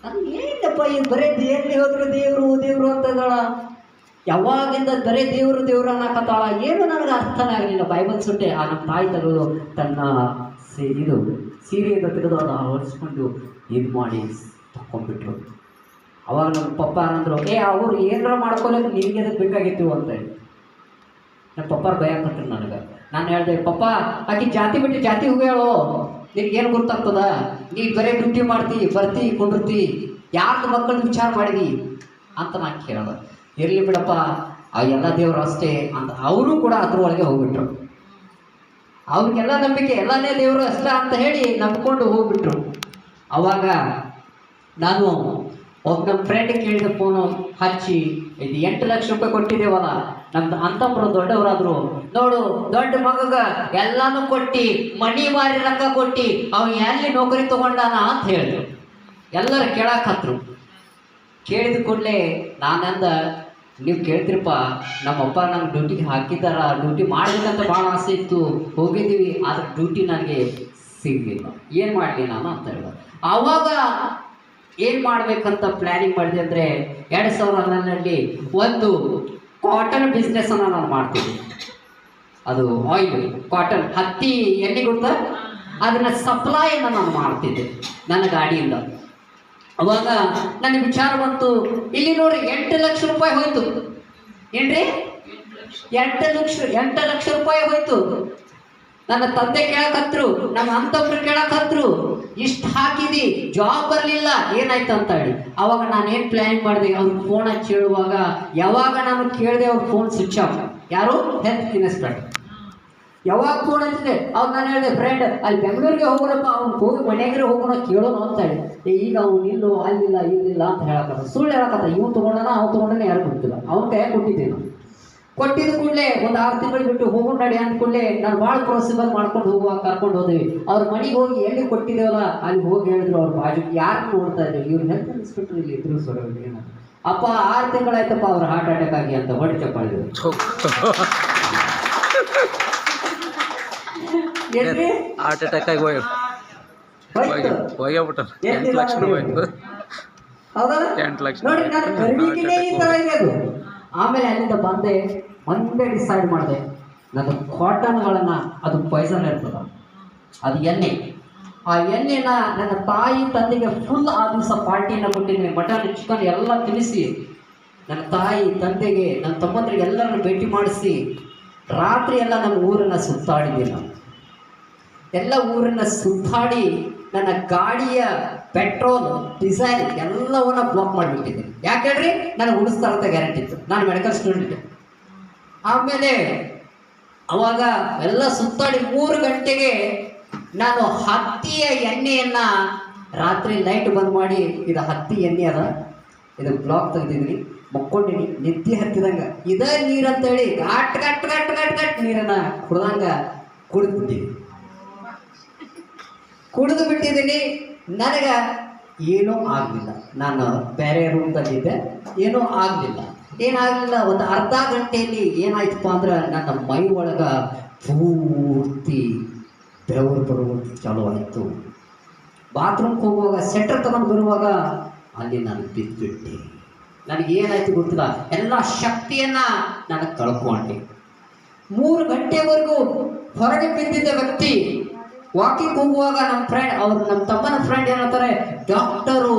S1: ಅದು ಏನಪ್ಪ, ಇದು ಬರೀ ಎಲ್ಲಿ ಹೋದ್ರು ದೇವರು ದೇವರು ಅಂತ ಇದ್ದಾಳ, ಯಾವಾಗಿಂದ ಬರೀ ದೇವರು ಅನ್ನಕತ್ತಾಳ, ಏನು ನನಗೆ ಅರ್ಥನೇ ಆಗಲಿಲ್ಲ. ಬೈಬಲ್ ಸುಟ್ಟೆ. ಆ ನಮ್ಮ ತಾಯಿ ತೆಗೆದು ತನ್ನ ಇದು ಸೀರೆಯಿಂದ ತೆಗೆದು ಅದು ಹೊರಿಸ್ಕೊಂಡು ಇದು ಮಾಡಿ ತಗೊಂಡ್ಬಿಟ್ರು. ಅವಾಗ ನಮ್ಮ ಪಪ್ಪ ಅಂದರು, ಅವ್ರು ಏನಾರ ಮಾಡ್ಕೊಳಕ್ಕೆ ನಿನಗೆ ಅದಕ್ಕೆ ಬೇಕಾಗಿತ್ತು ಅಂತ ಹೇಳಿ. ನಮ್ಮ ಪಪ್ಪಾರ ಭಯಕಟ್ರು ನನಗೆ. ನಾನು ಹೇಳಿದೆ, ಪಪ್ಪ ಆಕೆ ಜಾತಿ ಬಿಟ್ಟು ಜಾತಿ ಹೋಗ್ಯಾಳು, ನಿನಗೇನು ಗೊತ್ತಾಗ್ತದ, ನೀನು ಬರೀ ಡ್ಯೂಟಿ ಮಾಡ್ತಿ, ಬರ್ತಿ ಕುಂಡಿರ್ತಿ, ಯಾರ್ದು ಮಕ್ಕಳನ್ನ ವಿಚಾರ ಮಾಡಿದಿ ಅಂತ ನಾನು ಕೇಳೋದು. ಇರಲಿ ಬಿಡಪ್ಪ, ಆ ಎಲ್ಲ ದೇವರು ಅಷ್ಟೇ ಅಂತ ಅವರು ಕೂಡ ಅದ್ರೊಳಗೆ ಹೋಗ್ಬಿಟ್ರು. ಅವ್ರಿಗೆಲ್ಲ ನಂಬಿಕೆ ಎಲ್ಲನೇ ದೇವರು ಅಷ್ಟೇ ಅಂತ ಹೇಳಿ ನಂಬ್ಕೊಂಡು ಹೋಗ್ಬಿಟ್ರು. ಅವಾಗ ನಾನು ಒಬ್ಬ ನಮ್ಮ ಫ್ರೆಂಡ್ ಕೇಳಿದ ಫೋನು ಹಚ್ಚಿ, ಇದು 8 ಲಕ್ಷ ರೂಪಾಯಿ ಕೊಟ್ಟಿದ್ದೇವಲ್ಲ, ನಮ್ದು ಅಂತಂಬ್ರು ದೊಡ್ಡವರಾದ್ರು, ನೋಡು ದೊಡ್ಡ ಮಗಗ ಎಲ್ಲಾನು ಕೊಟ್ಟು ಮನಿ ಮಾರಿ ರೊಕ್ಕ ಕೊಟ್ಟು ಅವ ಎಲ್ಲಿ ನೌಕರಿ ತಗೊಂಡಾನ ಅಂತ ಹೇಳಿದ್ರು. ಎಲ್ಲರೂ ಕೇಳಾಕತ್ರು. ಕೇಳಿದ ಕೂಡಲೇ ನಾನಂದ, ನೀವು ಕೇಳ್ತಿರಪ್ಪ, ನಮ್ಮಪ್ಪ ನಂಗೆ ಡ್ಯೂಟಿಗೆ ಹಾಕಿದ್ದಾರ, ಡ್ಯೂಟಿ ಮಾಡಬೇಕಂತ ಭಾಳ ಆಸೆ ಇತ್ತು, ಹೋಗಿದ್ದೀವಿ, ಆದ್ರೆ ಡ್ಯೂಟಿ ನನಗೆ ಸಿಗಲಿಲ್ಲ, ಏನು ಮಾಡಲಿ ನಾನು ಅಂತ ಹೇಳಿದ. ಆವಾಗ ಏನು ಮಾಡಬೇಕಂತ ಪ್ಲ್ಯಾನಿಂಗ್ ಮಾಡಿದೆ ಅಂದರೆ 2011ರಲ್ಲಿ ಒಂದು ಕಾಟನ್ ಬಿಸ್ನೆಸ್ಸನ್ನು ನಾನು ಮಾಡ್ತೀನಿ. ಅದು ಆಯಿಲ್, ಕಾಟನ್, ಹತ್ತಿ ಎಣ್ಣೆ ಗೊತ್ತಾ, ಅದನ್ನ ಸಪ್ಲೈಯನ್ನು ನಾನು ಮಾಡ್ತಿದ್ದೆ ನನ್ನ ಗಾಡಿಯಿಂದ. ಅವಾಗ ನನಗೆ ವಿಚಾರ ಬಂತು, ಇಲ್ಲಿ ನೋಡಿ 8 ಲಕ್ಷ ರೂಪಾಯಿ ಹೋಯ್ತು. ಏನ್ರಿ 8 ಲಕ್ಷ ರೂಪಾಯಿ ಹೋಯ್ತು. ನನ್ನ ತಂದೆ ಕೇಳಕತ್ರು, ನಮ್ಮ ಅಂತಬ್ರು ಕೇಳಕತ್ರು, ಇಷ್ಟು ಹಾಕಿದಿ, ಜಾಬ್ ಬರಲಿಲ್ಲ, ಏನಾಯ್ತು ಅಂತ ಹೇಳಿ. ಅವಾಗ ನಾನೇನು ಪ್ಲ್ಯಾನಿಂಗ್ ಮಾಡಿದೆ, ಅವ್ರಿಗೆ ಫೋನ್ ಹಚ್ಚಿ ಹೇಳುವಾಗ ಯಾವಾಗ ನಾನು ಕೇಳಿದೆ ಅವ್ರ ಫೋನ್ ಸ್ವಿಚ್ ಆಫ್. ಯಾರು? Health inspector. ಯಾವಾಗ ಫೋನ್ ಹಚ್ಚಿದೆ ಅವಾಗ ನಾನು ಹೇಳಿದೆ, ಫ್ರೆಂಡ್ ಅಲ್ಲಿ ಬೆಂಗಳೂರಿಗೆ ಹೋಗೋಣಪ್ಪ, ಅವ್ನು ಹೋಗಿ ಮನೆಯಾಗಿರೋ ಹೋಗೋಣ ಕೇಳೋಣ ಅಂತ ಹೇಳಿ. ಈಗ ಅವ್ನು ಇಲ್ಲೋ ಅಲ್ಲಿಲ್ಲ ಇಲ್ಲಿಲ್ಲ ಅಂತ ಹೇಳಕತ್ತ, ಸುಳ್ಳು ಹೇಳಕತ್ತ. ಇವ್ನು ತೊಗೊಂಡನ ಅವ್ನು ತೊಗೊಂಡನೇ ಯಾರು ಗೊತ್ತಿಲ್ಲ, ಅವ್ನ ಕೈಯಾಗ ಕೊಟ್ಟಿದ್ದೆ ನಾನು. ಕೊಟ್ಟಿದ್ದ ಕೂಡಲೇ ಒಂದು 6 ತಿಂಗಳು ಬಿಟ್ಟು ಹೋಗೋಣ ನಡಿ ಅಂದ ಕೂಡಲೇ ನಾನು ಭಾಳ ಪ್ರೋಸಿಬಲ್ ಮಾಡ್ಕೊಂಡು ಹೋಗುವಾಗ ಕರ್ಕೊಂಡು ಹೋದ್ವಿ. ಅವ್ರ ಮನೆಗೆ ಹೋಗಿ ಎಲ್ಲಿ ಕೊಟ್ಟಿದ್ದೇವಲ್ಲ ಅಲ್ಲಿ ಹೋಗಿ ಹೇಳಿದ್ರು, ಅವ್ರ ಬಾಜು ಯಾರು ನೋಡ್ತಾ ಇದ್ರು, ಇವ್ರು ಹೆಲ್ತ್ ಇನ್ಸ್ಪೆಕ್ಟರ್ ಇಲ್ಲಿ ಇದ್ರು ಸರ್. ಅಪ್ಪ 6 ತಿಂಗಳಾಯ್ತಪ್ಪ ಅವ್ರು ಹಾರ್ಟ್ ಅಟ್ಯಾಕ್ ಆಗಿ ಅಂತ ಹೊಟ್ಟೆ ಚಪ್ಪಾಳಿದ್ರು.
S2: ಹಾರ್ಟ್ ಅಟ್ಯಾಕ್ ಆಗಿ ಹೋಗ್ಬಿಟ್ಟು 8 ಲಕ್ಷ ರೂಪಾಯಿ.
S1: ನೋಡಿ ನಾನು ಕರ್ವಿಕಿನೇ ಈ ಥರ ಇದೆ ಅದು. ಆಮೇಲೆ ಅಲ್ಲಿಂದ ಬಂದೆ, ಒಂದೇ ಡಿಸೈಡ್ ಮಾಡಿದೆ, ನನ್ನ ಕಾಟನ್ಗಳನ್ನು, ಅದು ಪಾಯ್ಸನ್ ಇರ್ತದ, ಅದು ಎಣ್ಣೆ, ಆ ಎಣ್ಣೆನ ನನ್ನ ತಾಯಿ ತಂದೆಗೆ ಫುಲ್ ಆ ದಿವಸ ಪಾರ್ಟಿಯನ್ನು ಕೊಟ್ಟಿದ್ದೀನಿ. ಮಟನ್ ಚಿಕನ್ ಎಲ್ಲ ತಿನ್ನಿಸಿ ನನ್ನ ತಾಯಿ ತಂದೆಗೆ ನನ್ನ ತಮ್ಮಂದ್ರಿಗೆ ಎಲ್ಲರನ್ನು ಭೇಟಿ ಮಾಡಿಸಿ ರಾತ್ರಿ ಎಲ್ಲ ನಮ್ಮ ಊರನ್ನು ಸುತ್ತಾಡಿದ್ದೀನಿ. ನಾನು ಎಲ್ಲ ಊರನ್ನು ಸುತ್ತಾಡಿ ನನ್ನ ಗಾಡಿಯ ಪೆಟ್ರೋಲ್, ಡೀಸೆಲ್ ಎಲ್ಲವನ್ನ ಬ್ಲಾಕ್ ಮಾಡಿಬಿಟ್ಟಿದ್ದೀನಿ. ಯಾಕೆ ಹೇಳ್ರಿ, ನನಗೆ ಉಳಿಸ್ತಾರಂತ ಗ್ಯಾರಂಟಿ ಇತ್ತು, ನಾನು ಮೆಡಿಕಲ್ ಸ್ಟೂಡೆಂಟ್. ಆಮೇಲೆ ಅವಾಗ ಎಲ್ಲ ಸುತ್ತಾಡಿ 3 ಗಂಟೆಗೆ ನಾನು ಹತ್ತಿಯ ಎಣ್ಣೆಯನ್ನು ರಾತ್ರಿ ಲೈಟ್ ಬಂದ್ ಮಾಡಿ, ಇದು ಹತ್ತಿ ಎಣ್ಣೆ ಅದ, ಇದು ಬ್ಲಾಕ್ ತೆಗೆದಿದ್ದೀನಿ, ಮಕ್ಕೊಂಡಿನಿ, ನಿದ್ದೆ ಹತ್ತಿದಂಗೆ ಇದೇ ನೀರು ಅಂತೇಳಿ ಗಟ್ ಗಟ್ ಗಟ್ ಗಟ್ ಗಟ್ ನೀರನ್ನು ಕುಡ್ದಂಗೆ ಕುಡಿದು ಬಿಟ್ಟಿದ್ದೀನಿ. ನನಗೆ ಏನೂ ಆಗಲಿಲ್ಲ. ನಾನು ಬೇರೆ ರೂಮ್ದಲ್ಲಿದ್ದೆ, ಏನೂ ಆಗಲಿಲ್ಲ. ಏನಾಗಲಿಲ್ಲ, ಒಂದು ಅರ್ಧ ಗಂಟೆಯಲ್ಲಿ ಏನಾಯ್ತಪ್ಪ ಅಂದ್ರೆ ನನ್ನ ಮೈ ಒಳಗೆ ಪೂರ್ತಿ ಬೆವರು ಬರುವುದು ಚಾಲು ಆಯಿತು. ಬಾತ್ರೂಮ್ಗೆ ಹೋಗುವಾಗ ಸೆಟ್ರ್ ತಗೊಂಡು ಬರುವಾಗ ಅಲ್ಲಿ ನಾನು ಬಿದ್ದುಬಿಟ್ಟೆ. ನನಗೇನಾಯ್ತು ಗೊತ್ತಿಲ್ಲ, ಎಲ್ಲ ಶಕ್ತಿಯನ್ನು ನನಗೆ ಕಳ್ಕೊಂಡೆ. 3 ಗಂಟೆವರೆಗೂ ಹೊರಗೆ ಬಿದ್ದಿದ್ದ ವ್ಯಕ್ತಿ ವಾಕಿಂಗ್ ಹೋಗುವಾಗ ನಮ್ಮ ಫ್ರೆಂಡ್, ಅವ್ರು ನಮ್ಮ ತಮ್ಮನ ಫ್ರೆಂಡ್ ಏನಂತಾರೆ, ಡಾಕ್ಟರು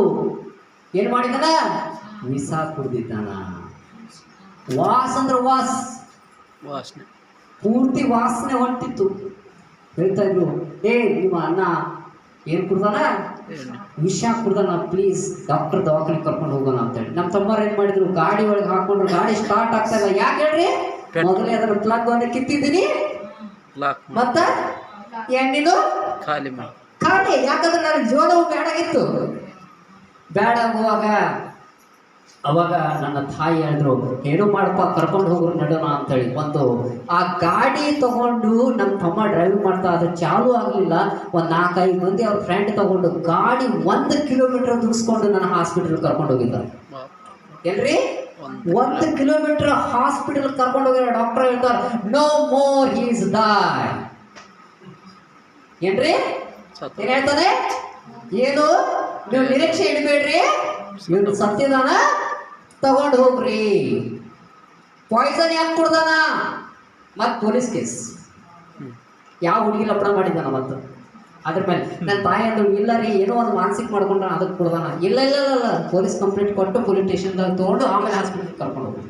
S1: ಏನು ಮಾಡಿದಾನ, ವಿಷ ಕುಡ್ದಿದ್ದಾನ. ವಾಸ್ ಅಂದ್ರೆ ವಾಸನೆ, ಪೂರ್ತಿ ವಾಸನೆ ಹೊಂಟಿತ್ತು. ಹೇಳ್ತಾ ಇದ್ರು, ನಿಮ್ಮ ಅಣ್ಣ ಏನು ಕುಡ್ದಾನ, ವಿಷ ಕುಡ್ದಾನ, ಪ್ಲೀಸ್ ಡಾಕ್ಟರ್ ದವಾಖಾನೆ ಕರ್ಕೊಂಡು ಹೋಗೋಣ ಅಂತೇಳಿ. ನಮ್ಮ ತಮ್ಮರು ಏನು ಮಾಡಿದ್ರು, ಗಾಡಿ ಒಳಗೆ ಹಾಕೊಂಡ್ರು. ಗಾಡಿ ಸ್ಟಾರ್ಟ್ ಆಗ್ತಾ ಇಲ್ಲ. ಯಾಕೆ ಹೇಳ್ರಿ, ಮೊದಲೇ ಅದರ ಪ್ಲಗ್ ಒಂದು ಕಿತ್ತಿದ್ದೀನಿ, ಮತ್ತ ಎಣ್ಣಿದು ಖಾಲಿ. ಯಾಕಂದ್ರೆ ನನಗೆ ಜೋಡವು ಬೇಡಾಗಿತ್ತು. ಬೇಡ ಆಗುವಾಗ ಅವಾಗ ನನ್ನ ತಾಯಿ ಹೇಳಿದ್ರು, ಏನೋ ಮಾಡಪ್ಪ, ಕರ್ಕೊಂಡು ಹೋಗ್ರು ನಡೋಣ ಅಂತೇಳಿ. ಒಂದು ಆ ಗಾಡಿ ತಗೊಂಡು ನಮ್ಮ ತಮ್ಮ ಡ್ರೈವಿಂಗ್ ಮಾಡ್ತಾ, ಅದು ಚಾಲು ಆಗಲಿಲ್ಲ. ಒಂದು 4-5 ಮಂದಿ ಅವ್ರ ಫ್ರೆಂಡ್ ತಗೊಂಡು ಗಾಡಿ 1 ಕಿಲೋಮೀಟರ್ ದುಗಿಸ್ಕೊಂಡು ನನ್ನ ಹಾಸ್ಪಿಟಲ್ ಕರ್ಕೊಂಡು ಹೋಗಿದ್ದಾರೆ. ಎಲ್ರಿ 1 ಕಿಲೋಮೀಟರ್ ಹಾಸ್ಪಿಟಲ್ ಕರ್ಕೊಂಡು ಹೋಗಿರೋ ಡಾಕ್ಟರ್ ಹೇಳ್ತಾರೆ, ನೋ ಮೋರ್ ಹೀಸ್ ಡೈ. ಏನ್ರಿ ಏನ್ ಹೇಳ್ತಾನೆ, ಏನು ನೀವು ನಿರೀಕ್ಷೆ ಇಡಬೇಡ್ರಿ, ಇವನು ಸತ್ಯದಾನ ತಗೊಂಡು ಹೋಗ್ರಿ. ಪಾಯ್ಸನ್ ಯಾಕೆ ಕೊಡ್ದಾನ, ಮತ್ ಪೊಲೀಸ್ ಕೇಸ್, ಯಾವ ಹುಡುಗಿ ಲಪಡ ಮಾಡಿದ್ದಾನ ಮತ್ತು ಅದ್ರ ಮೇಲೆ. ನನ್ನ ತಾಯಿ ಅಂದ್ರು, ಇಲ್ಲ ರೀ, ಏನೋ ಒಂದು ಮಾನಸಿಕ ಮಾಡ್ಕೊಂಡ್ರೆ ಅದಕ್ಕೆ ಕೊಡ್ದಾನ. ಇಲ್ಲ ಇಲ್ಲ ಇಲ್ಲ, ಪೊಲೀಸ್ ಕಂಪ್ಲೇಂಟ್ ಕೊಟ್ಟು ಪೊಲೀಸ್ ಸ್ಟೇಷನ್ದಾಗ ತೊಗೊಂಡು ಆಮೇಲೆ ಹಾಸ್ಪಿಟಲ್ ಕರ್ಕೊಂಡು ಹೋಗ್ರಿ.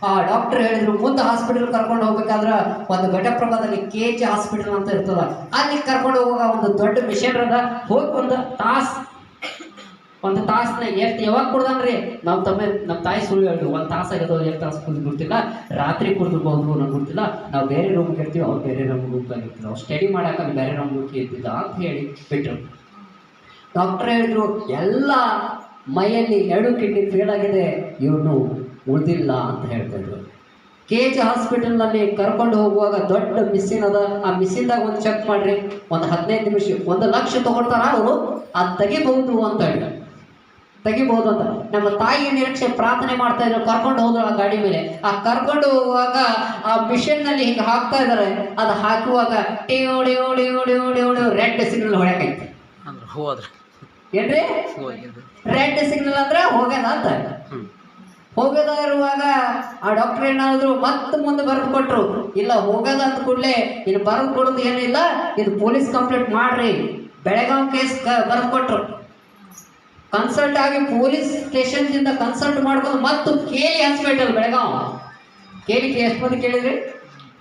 S1: ಆ ಡಾಕ್ಟರ್ ಹೇಳಿದ್ರು, ಮುಂದೆ ಹಾಸ್ಪಿಟಲ್ ಕರ್ಕೊಂಡು ಹೋಗ್ಬೇಕಾದ್ರೆ ಒಂದು ಘಟಪ್ರಭಾದಲ್ಲಿ KG ಹಾಸ್ಪಿಟಲ್ ಅಂತ ಇರ್ತದ, ಅಲ್ಲಿ ಕರ್ಕೊಂಡು ಹೋಗುವಾಗ ಒಂದು ದೊಡ್ಡ ಮಿಷನ್ ಅದ. ಹೋಗಿ ಒಂದು ತಾಸನ್ನ ಎಷ್ಟು ಯಾವಾಗ ಕುಡ್ದಾನ್ರಿ, ನಮ್ಮ ತಾಯಿ ಸುಳ್ಳು ಹೇಳಿದ್ರು, 1 ತಾಸು ಆಗೋದು, 2 ತಾಸು ಕುಡಿದು ಗೊತ್ತಿಲ್ಲ, ರಾತ್ರಿ ಕುಡಿದಿರ್ಬೋದು ನಂಗೆ ಗೊತ್ತಿಲ್ಲ. ನಾವು ಬೇರೆ ರೂಮ್ಗೆ ಇರ್ತೀವಿ, ಅವ್ರು ಬೇರೆ ರೂಮ್ಗೆ ಇರ್ತೀವಿ, ಅವ್ರು ಸ್ಟಡಿ ಮಾಡಕ್ಕೆ ಅಲ್ಲಿ ಬೇರೆ ರೂಮ್ಗೆ ಇರ್ತಿದ್ದ ಅಂತ ಹೇಳಿ ಬಿಟ್ಟರು. ಡಾಕ್ಟರ್ ಹೇಳಿದ್ರು, ಎಲ್ಲ ಮೈಯಲ್ಲಿ 2 ಕಿಡ್ನಿ ಫೇಲ್ ಆಗಿದೆ, ಇವನು ಉಳಿದಿಲ್ಲ ಅಂತ ಹೇಳ್ತಿದ್ರು. KH ಹಾಸ್ಪಿಟಲ್ನಲ್ಲಿ ಕರ್ಕೊಂಡು ಹೋಗುವಾಗ ದೊಡ್ಡ ಮಿಷಿನ್ ಅದ, ಆ ಮಿಷಿನ್ದಾಗ ಒಂದು ಚೆಕ್ ಮಾಡ್ರಿ, ಒಂದು 15 ನಿಮಿಷ 1 ಲಕ್ಷ ತಗೊಳ್ತಾರ ಅವರು, ಅದು ತೆಗಿಬಹುದು ಅಂತ ಹೇಳಿ, ತೆಗಿಬಹುದು ಅಂತ. ನಮ್ಮ ತಾಯಿಯ ನಿರೀಕ್ಷೆ ಪ್ರಾರ್ಥನೆ ಮಾಡ್ತಾ ಇದ್ರು, ಕರ್ಕೊಂಡು ಹೋದ್ರು ಆ ಗಾಡಿ ಮೇಲೆ. ಆ ಕರ್ಕೊಂಡು ಹೋಗುವಾಗ ಆ ಮಿಷನ್ ನಲ್ಲಿ ಹಿಂಗೆ ಹಾಕ್ತಾ ಇದಾರೆ, ಅದು ಹಾಕುವಾಗ ರೆಡ್ ಸಿಗ್ನಲ್ ಹೊಡ್ಯಾಕೈತಿ. ಏನ್ರಿ ರೆಡ್ ಸಿಗ್ನಲ್ ಅಂದ್ರೆ ಹೋಗ್ಯದ ಅಂತ. ಹೋಗದ ಇರುವಾಗ ಆ ಡಾಕ್ಟರ್ ಏನಾದ್ರು ಮತ್ತೆ ಮುಂದೆ ಬರೆದು ಕೊಟ್ರು, ಇಲ್ಲ ಹೋಗದ ಅಂತ ಕೂಡಲೇ ಇನ್ನು ಬರೆದು ಕೊಡೋದು ಏನಿಲ್ಲ, ಇದು ಪೊಲೀಸ್ ಕಂಪ್ಲೇಂಟ್ ಮಾಡ್ರಿ, ಬೆಳಗಾವ್ ಕೇಸ್ ಬರೆದು ಕೊಟ್ರು. ಕನ್ಸಲ್ಟ್ ಆಗಿ ಪೊಲೀಸ್ ಸ್ಟೇಷನ್ದಿಂದ ಕನ್ಸಲ್ಟ್ ಮಾಡ್ಕೊಂಡು ಮತ್ತು KL ಹಾಸ್ಪಿಟಲ್ ಬೆಳಗಾವ್, KL ಎಷ್ಟು ಮಂದಿ ಕೇಳಿದ್ರಿ,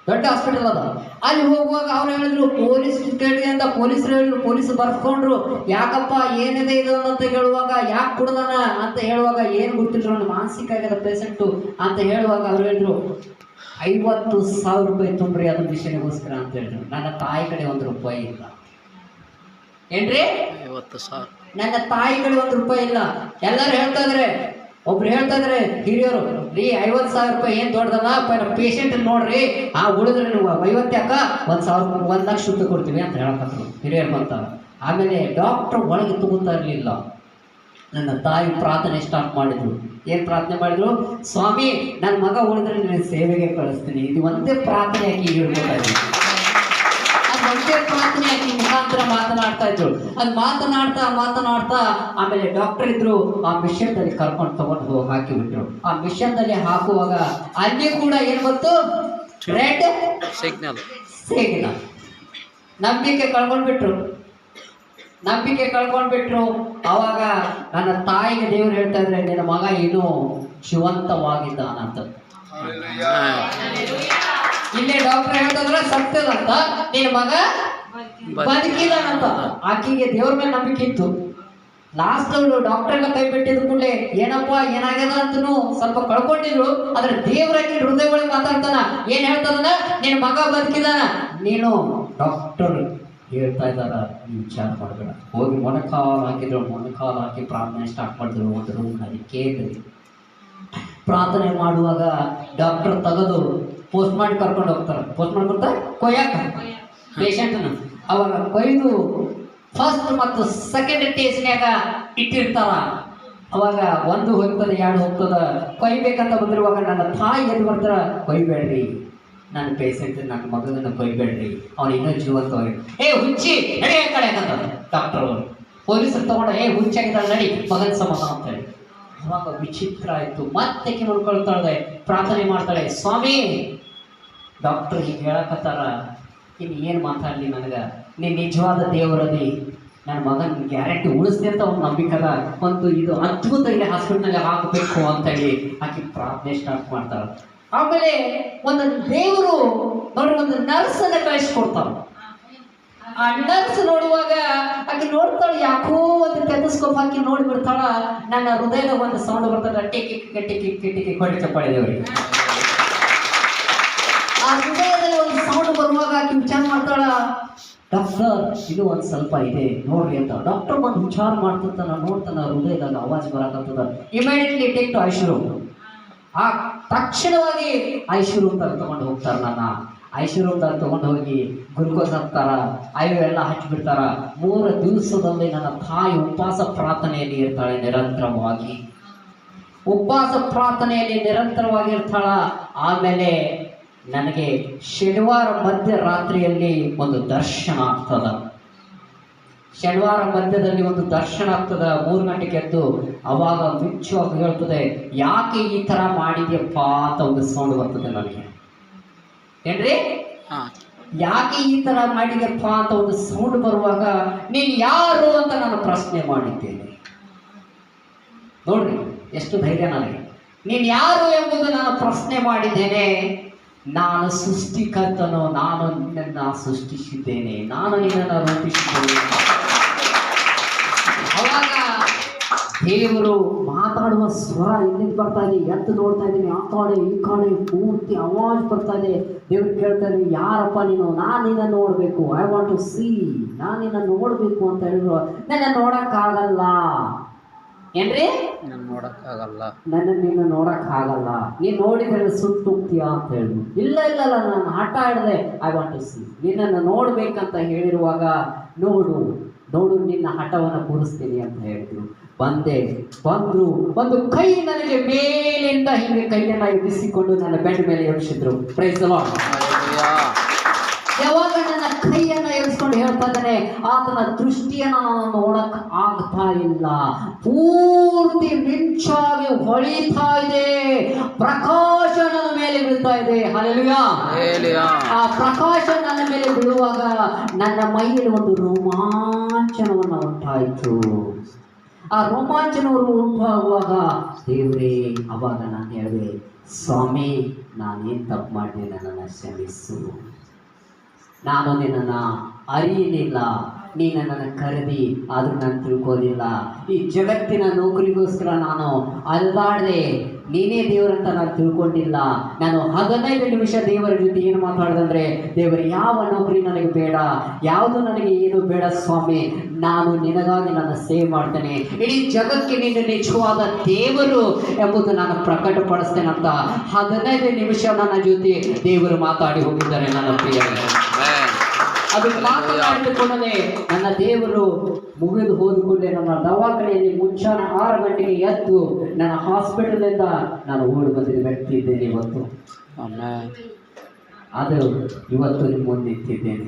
S1: ದೊಡ್ಡ ಹಾಸ್ಪಿಟಲ್ ಅದ. ಅಲ್ಲಿ ಹೋಗುವಾಗ ಅವ್ರು ಹೇಳಿದ್ರು ಪೊಲೀಸ್ ಕೇಳಿದ, ಪೊಲೀಸರು ಹೇಳಿದ್ರು, ಪೊಲೀಸ್ ಬರ್ಕೊಂಡ್ರು, ಯಾಕಪ್ಪ ಏನಿದೆ ಇದು ಅಂತ ಹೇಳುವಾಗ, ಯಾಕೆ ಕುಡ್ದಾನ ಅಂತ ಹೇಳುವಾಗ, ಏನು ಗೊತ್ತಿದ್ರು ಒಂದು ಮಾನಸಿಕ ಆಗ್ಯದ ಪೇಷಂಟು ಅಂತ ಹೇಳುವಾಗ ಅವ್ರು ಹೇಳಿದ್ರು 50,000 ರೂಪಾಯಿ ತುಂಬ್ರಿ ಅದು ಮಿಷನ್ಗೋಸ್ಕರ ಅಂತ ಹೇಳಿದ್ರು. ನನ್ನ ತಾಯಿ ಕಡೆ 1 ರೂಪಾಯಿ ಇಲ್ಲ. ಏನ್ರಿ
S2: 50,000
S1: ನನ್ನ ತಾಯಿ ಕಡೆ 1 ರೂಪಾಯಿ ಇಲ್ಲ. ಎಲ್ಲರೂ ಹೇಳ್ತಾ ಇದ್ರೆ, ಒಬ್ರು ಹೇಳ್ತಾ ಇದ್ರೆ ಹಿರಿಯರು, ರೀ 50,000 ರೂಪಾಯಿ ಏನ್ ದೊಡ್ಡದಲ್ಲ, ಪೇಷಂಟ್ ನೋಡ್ರಿ, ಆ ಉಳಿದ್ರೆ ನೀವು 50 ಯಾಕ 1 ಲಕ್ಷ ರೂಪಾಯಿ ಕೊಡ್ತೀವಿ ಅಂತ ಹೇಳಕತ್ರು ಹಿರಿಯರು ಬಂತ. ಆಮೇಲೆ ಡಾಕ್ಟರ್ ಒಳಗೆ ತಗೋತಾ ಇರಲಿಲ್ಲ. ನನ್ನ ತಾಯಿ ಪ್ರಾರ್ಥನೆ ಸ್ಟಾರ್ಟ್ ಮಾಡಿದ್ರು. ಏನ್ ಪ್ರಾರ್ಥನೆ ಮಾಡಿದ್ರು, ಸ್ವಾಮಿ ನನ್ನ ಮಗ ಉಳಿದ್ರೆ ನಿನ್ನ ಸೇವೆಗೆ ಕಳಿಸ್ತೀನಿ. ಇದು ಒಂದೇ ಪ್ರಾರ್ಥನೆ ಆಗಿ ಹೇಳ್ಕೊತಾ ಇದ್ದೀನಿ. ಒಂದೇ ಪ್ರಾರ್ಥನೆ ಆಗಿ ಮುಖಾಂತರ ಮಾತನಾಡ್ತಾ ಇದ್ರು. ಅದು ಮಾತನಾಡ್ತಾ ಆಮೇಲೆ ಡಾಕ್ಟರ್ ಇದ್ರು, ಆ ಮಿಷನ್ದಲ್ಲಿ ಕರ್ಕೊಂಡು ತಗೊಂಡು ಹಾಕಿಬಿಟ್ರು. ಆ ಮಿಷನ್ದಲ್ಲಿ ಹಾಕುವಾಗ ಅಲ್ಲಿ ಕೂಡ ಏನ್ ಬಂತು, ರೆಡ್ ಸಿಗ್ನಲ್. ನಂಬಿಕೆ ಕಳ್ಕೊಂಡ್ಬಿಟ್ರು. ಅವಾಗ ನನ್ನ ತಾಯಿಗೆ ದೇವರು ಹೇಳ್ತಾ ಇದ್ರೆ, ನಿನ್ನ ಮಗ ಇನ್ನೂ ಜೀವಂತವಾಗಿದ್ದಾನಂತ. ಇಲ್ಲೇ ಡಾಕ್ಟರ್ ಹೇಳ್ತಾದ್ರೆ ಸತ್ಯದಂತ, ನಿನ್ನ ಮಗ ಬದುಕಿದಾನಂತ. ಆಕೆಗೆ ದೇವ್ರ ಮೇಲೆ ನಂಬಿಕೆ ಇತ್ತು. ಲಾಸ್ಟ್ ಅವರು ಡಾಕ್ಟರ್ಗೆ ಕೈ ಬಿಟ್ಟಿದ ಕೂಡಲೇ ಏನಪ್ಪ ಏನಾಗ್ಯದ ಅಂತನೂ ಸ್ವಲ್ಪ ಕಳ್ಕೊಂಡಿದ್ರು. ಆದ್ರೆ ದೇವರಾಗಿ ಹೃದಯ ಒಳಗೆ ಮಾತಾಡ್ತಾನ, ಏನ್ ಹೇಳ್ತಾನ, ನಿನ್ನ ಮಗ ಬದುಕಿದಾನ, ನೀನು ಡಾಕ್ಟರ್ ಹೇಳ್ತಾ ಇದ್ದಾರ, ನೀವು ವಿಚಾರ ಮಾಡಬೇಡ. ಹೋಗಿ ಮೊಣಕಾಲು ಹಾಕಿ ಪ್ರಾರ್ಥನೆ ಸ್ಟಾರ್ಟ್ ಮಾಡಿದ್ರು. ಒಂದು ರೂಮ್ನಲ್ಲಿ ಕೇಳಿ ಪ್ರಾರ್ಥನೆ ಮಾಡುವಾಗ ಡಾಕ್ಟರ್ ತೆಗೆದು ಪೋಸ್ಟ್ ಮಾಡಿ ಕರ್ಕೊಂಡು ಹೋಗ್ತಾರೆ. ಪೋಸ್ಟ್ ಮಾಡಿ ಬರ್ತಾರೆ ಕೊಯ್ಯಾಕ ಪೇಷಂಟ್ನ. ಅವಾಗ ಕೊಯ್ದು ಫಸ್ಟ್ ಮತ್ತು ಸೆಕೆಂಡ್ ಟೇಸ್ನ್ಯಾಗ ಇಟ್ಟಿರ್ತಾರ. ಅವಾಗ 1 ಹೋಗ್ತದೆ 2 ಹೋಗ್ತದ. ಕೊಯ್ಬೇಕಂತ ಬಂದಿರುವಾಗ ನನ್ನ ತಾಯಿ ಎಲ್ಲಿ ಬರ್ತಾರ, ಕೊಯ್ಬೇಡ್ರಿ ನನ್ನ ಪೇಷಂಟ್, ನನ್ನ ಮಗನನ್ನು ಕೊಯ್ಬೇಡ್ರಿ, ಅವ್ನು ಇನ್ನೂ ಜೀವಂತವಾಗಿ, ಹುಚ್ಚಿ ನಡಿ ಆ ಕಡೆ ಅಂತ ಡಾಕ್ಟರ್ ಅವರು. ಪೊಲೀಸರು ತಗೊಂಡ ಹುಚ್ಚಾಗಿದ್ದಾಳೆ, ನಡಿ ಮಗನ ಸಮಾಧಾನ ಅಂತ ಹೇಳಿ. ಅವಾಗ ವಿಚಿತ್ರ ಆಯ್ತು. ಮತ್ತೆ ನೋಡ್ಕೊಳ್ತಾಳೆ, ಪ್ರಾರ್ಥನೆ ಮಾಡ್ತಾಳೆ, ಸ್ವಾಮಿ ಡಾಕ್ಟರ್ ಹೀಗೆ ಹೇಳಕತ್ತಾರ, ಇನ್ನು ಏನು ಮಾತಾಡಲಿ, ನನಗೆ ನೀನು ನಿಜವಾದ ದೇವರದಿ, ನನ್ನ ಮಗನ ಗ್ಯಾರಂಟಿ ಉಳಿಸ್ದೆ ಅಂತ ಒಂದು ನಂಬಿಕದ, ಒಂದು ಇದು ಅದ್ಭುತ ಇಲ್ಲಿ ಹಾಸ್ಪಿಟ್ಲಲ್ಲಿ ಹಾಕಬೇಕು ಅಂತೇಳಿ ಆಕೆ ಪ್ರಾರ್ಥನೆ ಸ್ಟಾರ್ಟ್ ಮಾಡ್ತಾಳೆ. ಆಮೇಲೆ ಒಂದು ದೇವರು ನೋಡ್ರಿ ಒಂದು ನರ್ಸನ್ನ ಕಳಿಸ್ಕೊಡ್ತಾಳೆ. ಆ ನರ್ಸ್ ನೋಡುವಾಗ ಆಕೆ ನೋಡ್ತಾಳೆ, ಯಾಕೋ ಒಂದು ಟೆಲಿಸ್ಕೋಪ್ ಹಾಕಿ ನೋಡಿಬಿಡ್ತಾಳ. ನನ್ನ ಹೃದಯದ ಒಂದು ಸೌಂಡ್ ಬರ್ತಾಳೆ, ಟಿಕಿ ಕೊಡಿ ಚಪ್ಪಾಳೆ ದೇವರಿಗೆ. ಆ ಹೃದಯದಲ್ಲಿ ಒಂದು ಸೌಂಡ್ ಬರುವಾಗ ಆಕೆ ವಿಚಾರ ಮಾಡ್ತಾಳ, ಡಾಕ್ಟರ್ ಇದು ಒಂದು ಸ್ವಲ್ಪ ಇದೆ ನೋಡ್ರಿ ಅಂತ. ಡಾಕ್ಟರ್ ಬಂದು ವಿಚಾರ ಮಾಡ್ತಿರ್ತಾನ, ನೋಡ್ತಾನ ಹೃದಯದಾಗ ಆವಾಜ್ ಬರಕತ್ತದ. Immediately take to ICU room. ಆ ತಕ್ಷಣವಾಗಿ ಐಸಿಯು ರೂಮ್ ದಾಗ ತಗೊಂಡು ಹೋಗ್ತಾರ. ನನ್ನ ಐಸಿಯು ರೂಮ್ ದಾಗ ತಗೊಂಡು ಹೋಗಿ ಗ್ಲುಕೋಸ್ ಹಾಕ್ತಾರ, ಎಲ್ಲ ಹಚ್ಚಿಬಿಡ್ತಾರ. 3 ದಿವಸದಲ್ಲಿ ನನ್ನ ತಾಯಿ ಉಪವಾಸ ಪ್ರಾರ್ಥನೆಯಲ್ಲಿ ಇರ್ತಾಳೆ, ನಿರಂತರವಾಗಿ ಉಪವಾಸ ಪ್ರಾರ್ಥನೆಯಲ್ಲಿ ನಿರಂತರವಾಗಿ ಇರ್ತಾಳ. ಆಮೇಲೆ ನನಗೆ ಶನಿವಾರ ಮಧ್ಯರಾತ್ರಿಯಲ್ಲಿ ಒಂದು ದರ್ಶನ ಆಗ್ತದ. ಶನಿವಾರ ಮಧ್ಯದಲ್ಲಿ ಒಂದು ದರ್ಶನ ಆಗ್ತದ. 3 ಗಂಟೆಗೆ ಎದ್ದು ಅವಾಗ ಮಿಚ್ಚವಾಗಿ ಹೇಳ್ತದೆ, ಯಾಕೆ ಈ ತರ ಮಾಡಿದ್ಯಪ್ಪ ಅಂತ ಒಂದು ಸೌಂಡ್ ಬರ್ತದೆ ನನಗೆ. ಏನ್ರಿ, ಯಾಕೆ ಈ ತರ ಮಾಡಿದ್ಯಪ್ಪ ಅಂತ ಒಂದು ಸೌಂಡ್ ಬರುವಾಗ, ನೀನು ಯಾರು ಅಂತ ನಾನು ಪ್ರಶ್ನೆ ಮಾಡಿದ್ದೇನೆ. ನೋಡ್ರಿ ಎಷ್ಟು ಧೈರ್ಯ ನನಗೆ. ನೀನು ಯಾರು ಎಂಬುದು ನಾನು ಪ್ರಶ್ನೆ ಮಾಡಿದ್ದೇನೆ. ನಾನು ಸೃಷ್ಟಿಕರ್ತನು, ನಾನು ನಿನ್ನನ್ನು ಸೃಷ್ಟಿಸಿದ್ದೇನೆ, ನಾನು ನಿನ್ನನ್ನು ರೂಪಿಸಿದ್ದೇನೆ. ಅವಾಗ ದೇವರು ಮಾತಾಡುವ ಸ್ವರ ಇಲ್ಲಿಂದ ಬರ್ತಾ ಇದೆ. ಎದ್ದು ನೋಡ್ತಾ ಇದ್ದೀನಿ, ಆ ಕಡೆ ಈ ಕಡೆ ಪೂರ್ತಿ ಆವಾಜ್ ಬರ್ತಾ ಇದೆ. ದೇವ್ರು ಕೇಳ್ತಾ ಇದ್ದೀನಿ, ಯಾರಪ್ಪ ನೀನು? ನಾನು ನಿನ್ನ ನೋಡಬೇಕು, ಐ ವಾಂಟ್ ಟು ಸಿ, ನಾನು ನಿನ್ನ ನೋಡಬೇಕು ಅಂತ ಹೇಳಿದ್ರು. ನನ್ನ ನೋಡೋಕ್ಕಾಗಲ್ಲ, ಏನ್ರಿ?
S2: ನಾನು ನೋಡಕ್ಕಾಗಲ್ಲ,
S1: ನಿನ್ನ ನೋಡಕ್ ಆಗಲ್ಲ, ನೀನ್ ನೋಡಿದ್ರೆ ಸುತ್ತುತ್ತೀಯ ಅಂತ ಹೇಳಿದ್ರು. ಇಲ್ಲ ಇಲ್ಲ ಇಲ್ಲ, ನಾನು ಹಠ ಹಿಡ್ದೆ, ಐ ವಾಂಟ್ ಟು ಸಿ, ನಿನ್ನನ್ನು ನೋಡ್ಬೇಕಂತ ಹೇಳಿರುವಾಗ ನೋಡು ನಿನ್ನ ಹಠವನ್ನು ಕೂರಿಸ್ತೀನಿ ಅಂತ ಹೇಳಿದ್ರು. ಬಂದ್ರು, ಒಂದು ಕೈ ನನಗೆ ಮೇಲಿಂದ ಹೀಗೆ ಕೈಯನ್ನ ಎಬ್ಬಿಸಿಕೊಂಡು ನನ್ನ ಬೆಡ್ ಮೇಲೆ ಎಬ್ಬಿಸಿದ್ರು. Price the lord. ಯಾವಾಗ ನನ್ನ ಕೈಯನ್ನ ಎಬ್ಬಿಸ್ಕೊಂಡು ಹೇಳ್ತಾ ಇದ್ದಾನೆ, ಆತನ ದೃಷ್ಟಿಯನ್ನು ನಾನು ನೋಡಕ್ ಆಗ್ತಾ ಇಲ್ಲ, ಪೂರ್ತಿ ಮಿಂಚಾಗಿ ಹೊಳಿತಾ ಇದೆ, ಪ್ರಕಾಶ ನನ್ನ ಮೇಲೆ ಬೀಳ್ತಾ ಇದೆ. ಹಲ್ಲೆಲೂಯಾ. ಆ ಪ್ರಕಾಶ ನನ್ನ ಮೇಲೆ ಬೀಳುವಾಗ ನನ್ನ ಮೈಯಲ್ಲಿ ಒಂದು ರೋಮಾಂಚನವನ್ನು ಉಂಟಾಯಿತು. ಆ ರೋಮಾಂಚನವರು ಉಂಟಾಗುವಾಗ ದೇವರೇ, ಅವಾಗ ನಾನು ಹೇಳಿದೆ, ಸ್ವಾಮಿ ನಾನೇನು ತಪ್ಪು ಮಾಡಿದೆ, ನನ್ನನ್ನು ಕ್ಷಮಿಸು, ನಾನು ನಿನ್ನನ್ನು ಅರಿಯಲಿಲ್ಲ, ನೀ ನನ್ನನ್ನು ಕರೆದಿ ಆದರೂ ನಾನು ತಿಳ್ಕೋದಿಲ್ಲ, ಈ ಜಗತ್ತಿನ ನೌಕರಿಗೋಸ್ಕರ ನಾನು ಅಲ್ಲಾಡದೆ, ನೀನೇ ದೇವರಂತ ನಾನು ತಿಳ್ಕೊಂಡಿಲ್ಲ. ನಾನು 15 ನಿಮಿಷ ದೇವರ ಜೊತೆ ಏನು ಮಾತಾಡಿದಂದ್ರೆ, ದೇವರು ಯಾವ ನೌಕರಿ ನನಗೆ ಬೇಡ, ಯಾವುದು ನನಗೆ ಏನು ಬೇಡ ಸ್ವಾಮಿ, ನಾನು ನಿನಗಾಗಿ ನನ್ನ ಸೇವೆ ಮಾಡ್ತೇನೆ, ಇಡೀ ಜಗಕ್ಕೆ ನಿನ್ನ ನಿಜವಾದ ದೇವರು ಎಂಬುದು ನಾನು ಪ್ರಕಟಪಡಿಸ್ತೇನೆ ಅಂತ 15 ನಿಮಿಷ ನನ್ನ ಜೊತೆ ದೇವರು ಮಾತಾಡಿ ಹೋಗಿದ್ದಾರೆ. ನನ್ನ ಪ್ರಿಯ ಅದು ಮಾತನಾಡಿಕೊಂಡೇ ನನ್ನ ದೇವರು ಮುಗಿದು ಹೋದ್ಕೊಂಡೆ ನನ್ನ ದವಾಖಾನೆಯಲ್ಲಿ ಮುಂಚಾನೆ 6 ಗಂಟೆಗೆ ಎದ್ದು ನನ್ನ ಹಾಸ್ಪಿಟಲಿಂದ ನಾನು ಓಡಿ ಬಂದಿದ್ದ ವ್ಯಕ್ತಿ ಇದ್ದೇನೆ ಇವತ್ತು. ಅದು ಇವತ್ತು ನಿಮ್ಮ ಮುಂದೆ ನಿಂತಿದ್ದೇನೆ.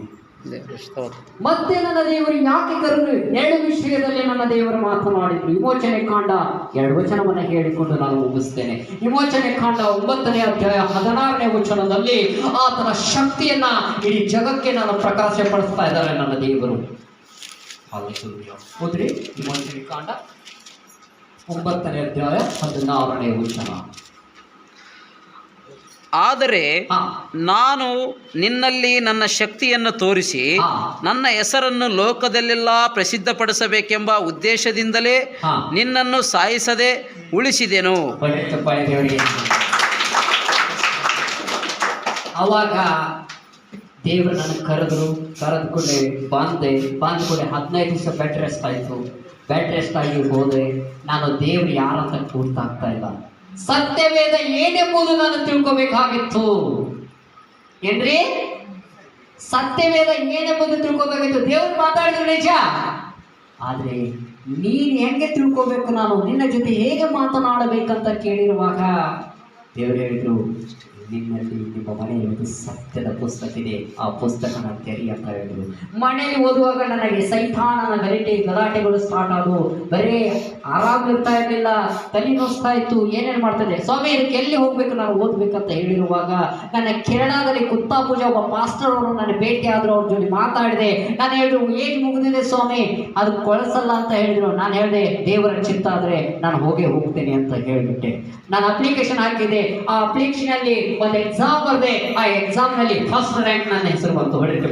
S1: ಮತ್ತೆ ನನ್ನ ದೇವರು ಯಾಕೆ ಕರೆದು 2 ವಿಷಯದಲ್ಲಿ ನನ್ನ ದೇವರು ಮಾತನಾಡಿದ್ರು. ವಿಮೋಚನೆ ಕಾಂಡ 2 ವಚನವನ್ನು ಹೇಳಿಕೊಂಡು ನಾನು ಮುಗಿಸ್ತೇನೆ. ವಿಮೋಚನೆ ಕಾಂಡ 9ನೇ ಅಧ್ಯಾಯ 16ನೇ ವಚನದಲ್ಲಿ ಆತನ ಶಕ್ತಿಯನ್ನ ಇಡೀ ಜಗಕ್ಕೆ ನಾನು ಪ್ರಕಾಶಪಡಿಸ್ತಾ ಇದ್ದಾರೆ ನನ್ನ ದೇವರು. ಹೋದ್ರಿ ವಿಮೋಚನೆ ಕಾಂಡ 9ನೇ ಅಧ್ಯಾಯ 16ನೇ ವಚನ.
S2: ಆದರೆ ನಾನು ನಿನ್ನಲ್ಲಿ ನನ್ನ ಶಕ್ತಿಯನ್ನು ತೋರಿಸಿ ನನ್ನ ಹೆಸರನ್ನು ಲೋಕದಲ್ಲೆಲ್ಲ ಪ್ರಸಿದ್ಧಪಡಿಸಬೇಕೆಂಬ ಉದ್ದೇಶದಿಂದಲೇ ನಿನ್ನನ್ನು ಸಾಯಿಸದೆ ಉಳಿಸಿದೆನು.
S1: ಅವಾಗ ದೇವರು ನನಗೆ ಕರೆದುಕೊಂಡೆ ಬಂದೆ. ಬಂದ್ಕೊಂಡೆ 15 ದಿವಸ ಬೆಡ್ ರೆಸ್ಟ್ ಆಯಿತು. ಬೆಡ್ ರೆಸ್ಟ್ ಆಗಿ ಹೋದೆ. ನಾನು ದೇವರು ಯಾರಂತ ಕೂರ್ತಾಗ್ತಾ ಇಲ್ಲ. ಸತ್ಯವೇದ ಏನೆಂಬುದು ನಾನು ತಿಳ್ಕೋಬೇಕಾಗಿತ್ತು. ಏನ್ರಿ? ಸತ್ಯವೇದ ಏನೆಂಬುದು ತಿಳ್ಕೋಬೇಕಾಗಿತ್ತು. ದೇವ್ರು ಮಾತಾಡಿದ್ರು ನಿಜ, ಆದ್ರೆ ನೀನು ಹೆಂಗೆ ತಿಳ್ಕೋಬೇಕು, ನಾನು ನಿನ್ನ ಜೊತೆ ಹೇಗೆ ಮಾತನಾಡಬೇಕಂತ ಕೇಳಿರುವಾಗ ದೇವರು ಹೇಳಿದ್ರು, ನಿನ್ನಲ್ಲಿ ನಿಮ್ಮ ಮನೆಯಲ್ಲಿ ಸತ್ಯದ ಪುಸ್ತಕ ಇದೆ, ಆ ಪುಸ್ತಕನ ತೆರಿ ಅಂತ ಹೇಳಿದ್ರು. ಮನೆಯಲ್ಲಿ ಓದುವಾಗ ನನಗೆ ಸೈತಾನನ ಗಲಾಟೆಗಳು ಸ್ಟಾರ್ಟ್ ಆದವು. ಬರೀ ಆರಾಮಿರ್ತಾ ಇರಲಿಲ್ಲ, ತಲೆ ನೋಸ್ತಾ ಇತ್ತು, ಏನೇನು ಮಾಡ್ತದೆ. ಸ್ವಾಮಿ ಇದಕ್ಕೆ ಎಲ್ಲಿ ಹೋಗ್ಬೇಕು, ನಾನು ಓದ್ಬೇಕಂತ ಹೇಳಿರುವಾಗ ನನ್ನ ಕೇರಳದಲ್ಲಿ ಕುತ್ತಾ ಪೂಜಾ ಒಬ್ಬ ಪಾಸ್ಟರ್ ಅವರು ನನ್ನ ಭೇಟಿ ಆದ್ರು. ಅವ್ರ ಜೊತೆ ಮಾತಾಡಿದೆ. ನಾನು ಹೇಳಿದ್ರು, ಏಜ್ ಮುಗಿದಿದೆ ಸ್ವಾಮಿ, ಅದು ಕೊಳಿಸಲ್ಲ ಅಂತ ಹೇಳಿದ್ರು. ನಾನು ಹೇಳಿದೆ, ದೇವರ ಚಿತ್ತ ಆದರೆ ನಾನು ಹೋಗ್ತೇನೆ ಅಂತ ಹೇಳಿಬಿಟ್ಟೆ. ನಾನು ಅಪ್ಲಿಕೇಶನ್ ಹಾಕಿದೆ. ಆ ಅಪ್ಲಿಕೇಶನ್ ಅಲ್ಲಿ ಒಂದು ಎಕ್ಸಾಮ್ ಬರದೆ, ಆ ಎಕ್ಸಾಮ್ ನಲ್ಲಿ ಫಸ್ಟ್ ರ್ಯಾಂಕ್ ನನ್ನ ಹೆಸರು ಬಂತು. ಹೊರಟಿದ್ದೆ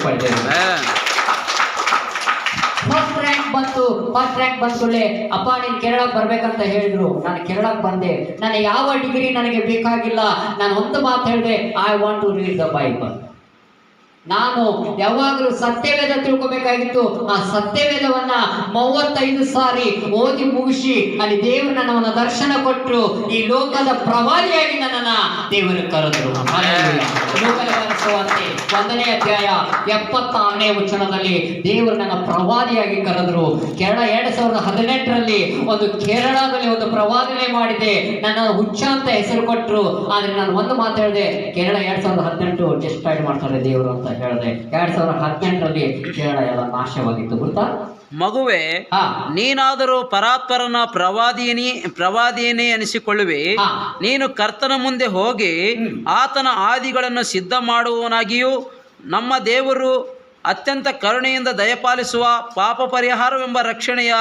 S1: ಫಸ್ಟ್ ರ್ಯಾಂಕ್ ಬಂದ್ಕೊಳ್ಳೆ, ಅಪ್ಪ ನೀನು ಕೇರಳಕ್ಕೆ ಬರ್ಬೇಕಂತ ಹೇಳಿದ್ರು. ನಾನು ಕೇರಳಕ್ಕೆ ಬಂದೆ. ನನಗೆ ಯಾವ ಡಿಗ್ರಿ ನನಗೆ ಬೇಕಾಗಿಲ್ಲ. ನಾನು ಒಂದು ಮಾತು ಹೇಳಿದೆ, I want to read the Bible. ನಾನು ಯಾವಾಗಲೂ ಸತ್ಯವೇದ ತಿಳ್ಕೋಬೇಕಾಗಿತ್ತು. ಆ ಸತ್ಯವೇದವನ್ನ 35 ಸಾರಿ ಓದಿ ಮುಗಿಸಿ ಅಲ್ಲಿ ದೇವರು ನನ್ನವನ್ನ ದರ್ಶನ ಕೊಟ್ಟರು. ಈ ಲೋಕದ ಪ್ರವಾದಿಯಾಗಿ ನನ್ನನ್ನ ದೇವರು ಕರೆದರು. ಲೋಕದ 1ನೇ ಅಧ್ಯಾಯ 76ನೇ ವಚನದಲ್ಲಿ ದೇವರು ನನ್ನ ಪ್ರವಾದಿಯಾಗಿ ಕರೆದರು. ಕೇರಳ 2018ರಲ್ಲಿ ಕೇರಳದಲ್ಲಿ ಒಂದು ಪ್ರವಾದನೆ ಮಾಡಿದೆ. ನನ್ನ ಹುಚ್ಚ ಅಂತ ಹೆಸರು ಕೊಟ್ಟರು. ಆದ್ರೆ ನಾನು ಒಂದು ಮಾತು ಹೇಳಿದೆ, ಕೇರಳ 2018 ಡಿಸ್ಟ್ರಾಯ್ಡ್ ಮಾಡ್ತಾರೆ ದೇವರು ಅಂತ ಹೇಳಿದೆ. 2018ರಲ್ಲಿ ಕೇರಳ ಎಲ್ಲ ನಾಶವಾಗಿತ್ತು. ಗೊತ್ತಾ
S2: ಮಗುವೆ? ನೀನಾದರೂ ಪರಾತ್ಪರನ ಪ್ರವಾದಿಯನೇ ಅನಿಸಿಕೊಳ್ಳುವೆ. ನೀನು ಕರ್ತನ ಮುಂದೆ ಹೋಗಿ ಆತನ ಆದಿಗಳನ್ನು ಸಿದ್ಧ ಮಾಡುವವನಾಗಿಯೂ ನಮ್ಮ ದೇವರು ಅತ್ಯಂತ ಕರುಣೆಯಿಂದ ದಯಪಾಲಿಸುವ ಪಾಪ ಪರಿಹಾರವೆಂಬ ರಕ್ಷಣೆಯ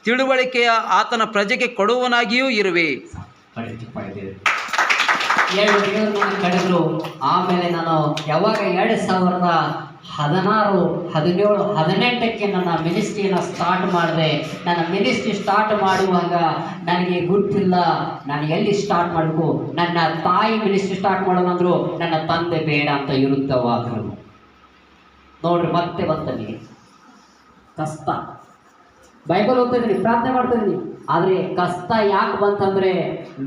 S2: ತಿಳುವಳಿಕೆಯ ಆತನ ಪ್ರಜೆಗೆ ಕೊಡುವನಾಗಿಯೂ ಇರುವೆ.
S1: 2 ದೇವರು ಕಳೆದ್ರು. ಆಮೇಲೆ ನಾನು ಯಾವಾಗ 2016, 17, 18ಕ್ಕೆ ನನ್ನ ಮಿನಿಸ್ಟ್ರಿಯನ್ನು ಸ್ಟಾರ್ಟ್ ಮಾಡಿದೆ. ನನ್ನ ಮಿನಿಸ್ಟ್ರಿ ಸ್ಟಾರ್ಟ್ ಮಾಡುವಾಗ ನನಗೆ ಗೊತ್ತಿಲ್ಲ ನಾನು ಎಲ್ಲಿ ಸ್ಟಾರ್ಟ್ ಮಾಡಬೇಕು. ನನ್ನ ತಾಯಿ ಮಿನಿಸ್ಟ್ರಿ ಸ್ಟಾರ್ಟ್ ಮಾಡೋದಂದ್ರು, ನನ್ನ ತಂದೆ ಬೇಡ ಅಂತ ವಿರುದ್ಧವಾದರು. ನೋಡ್ರಿ, ಮತ್ತೆ ಬಂತನಿಗೆ ಕಷ್ಟ. ಬೈಬಲ್ ಓದ್ತಾ ಇದ್ದೀನಿ, ಪ್ರಾರ್ಥನೆ ಮಾಡ್ತಾ ಇದ್ದೀನಿ, ಆದ್ರೆ ಕಷ್ಟ ಯಾಕೆ ಬಂತಂದ್ರೆ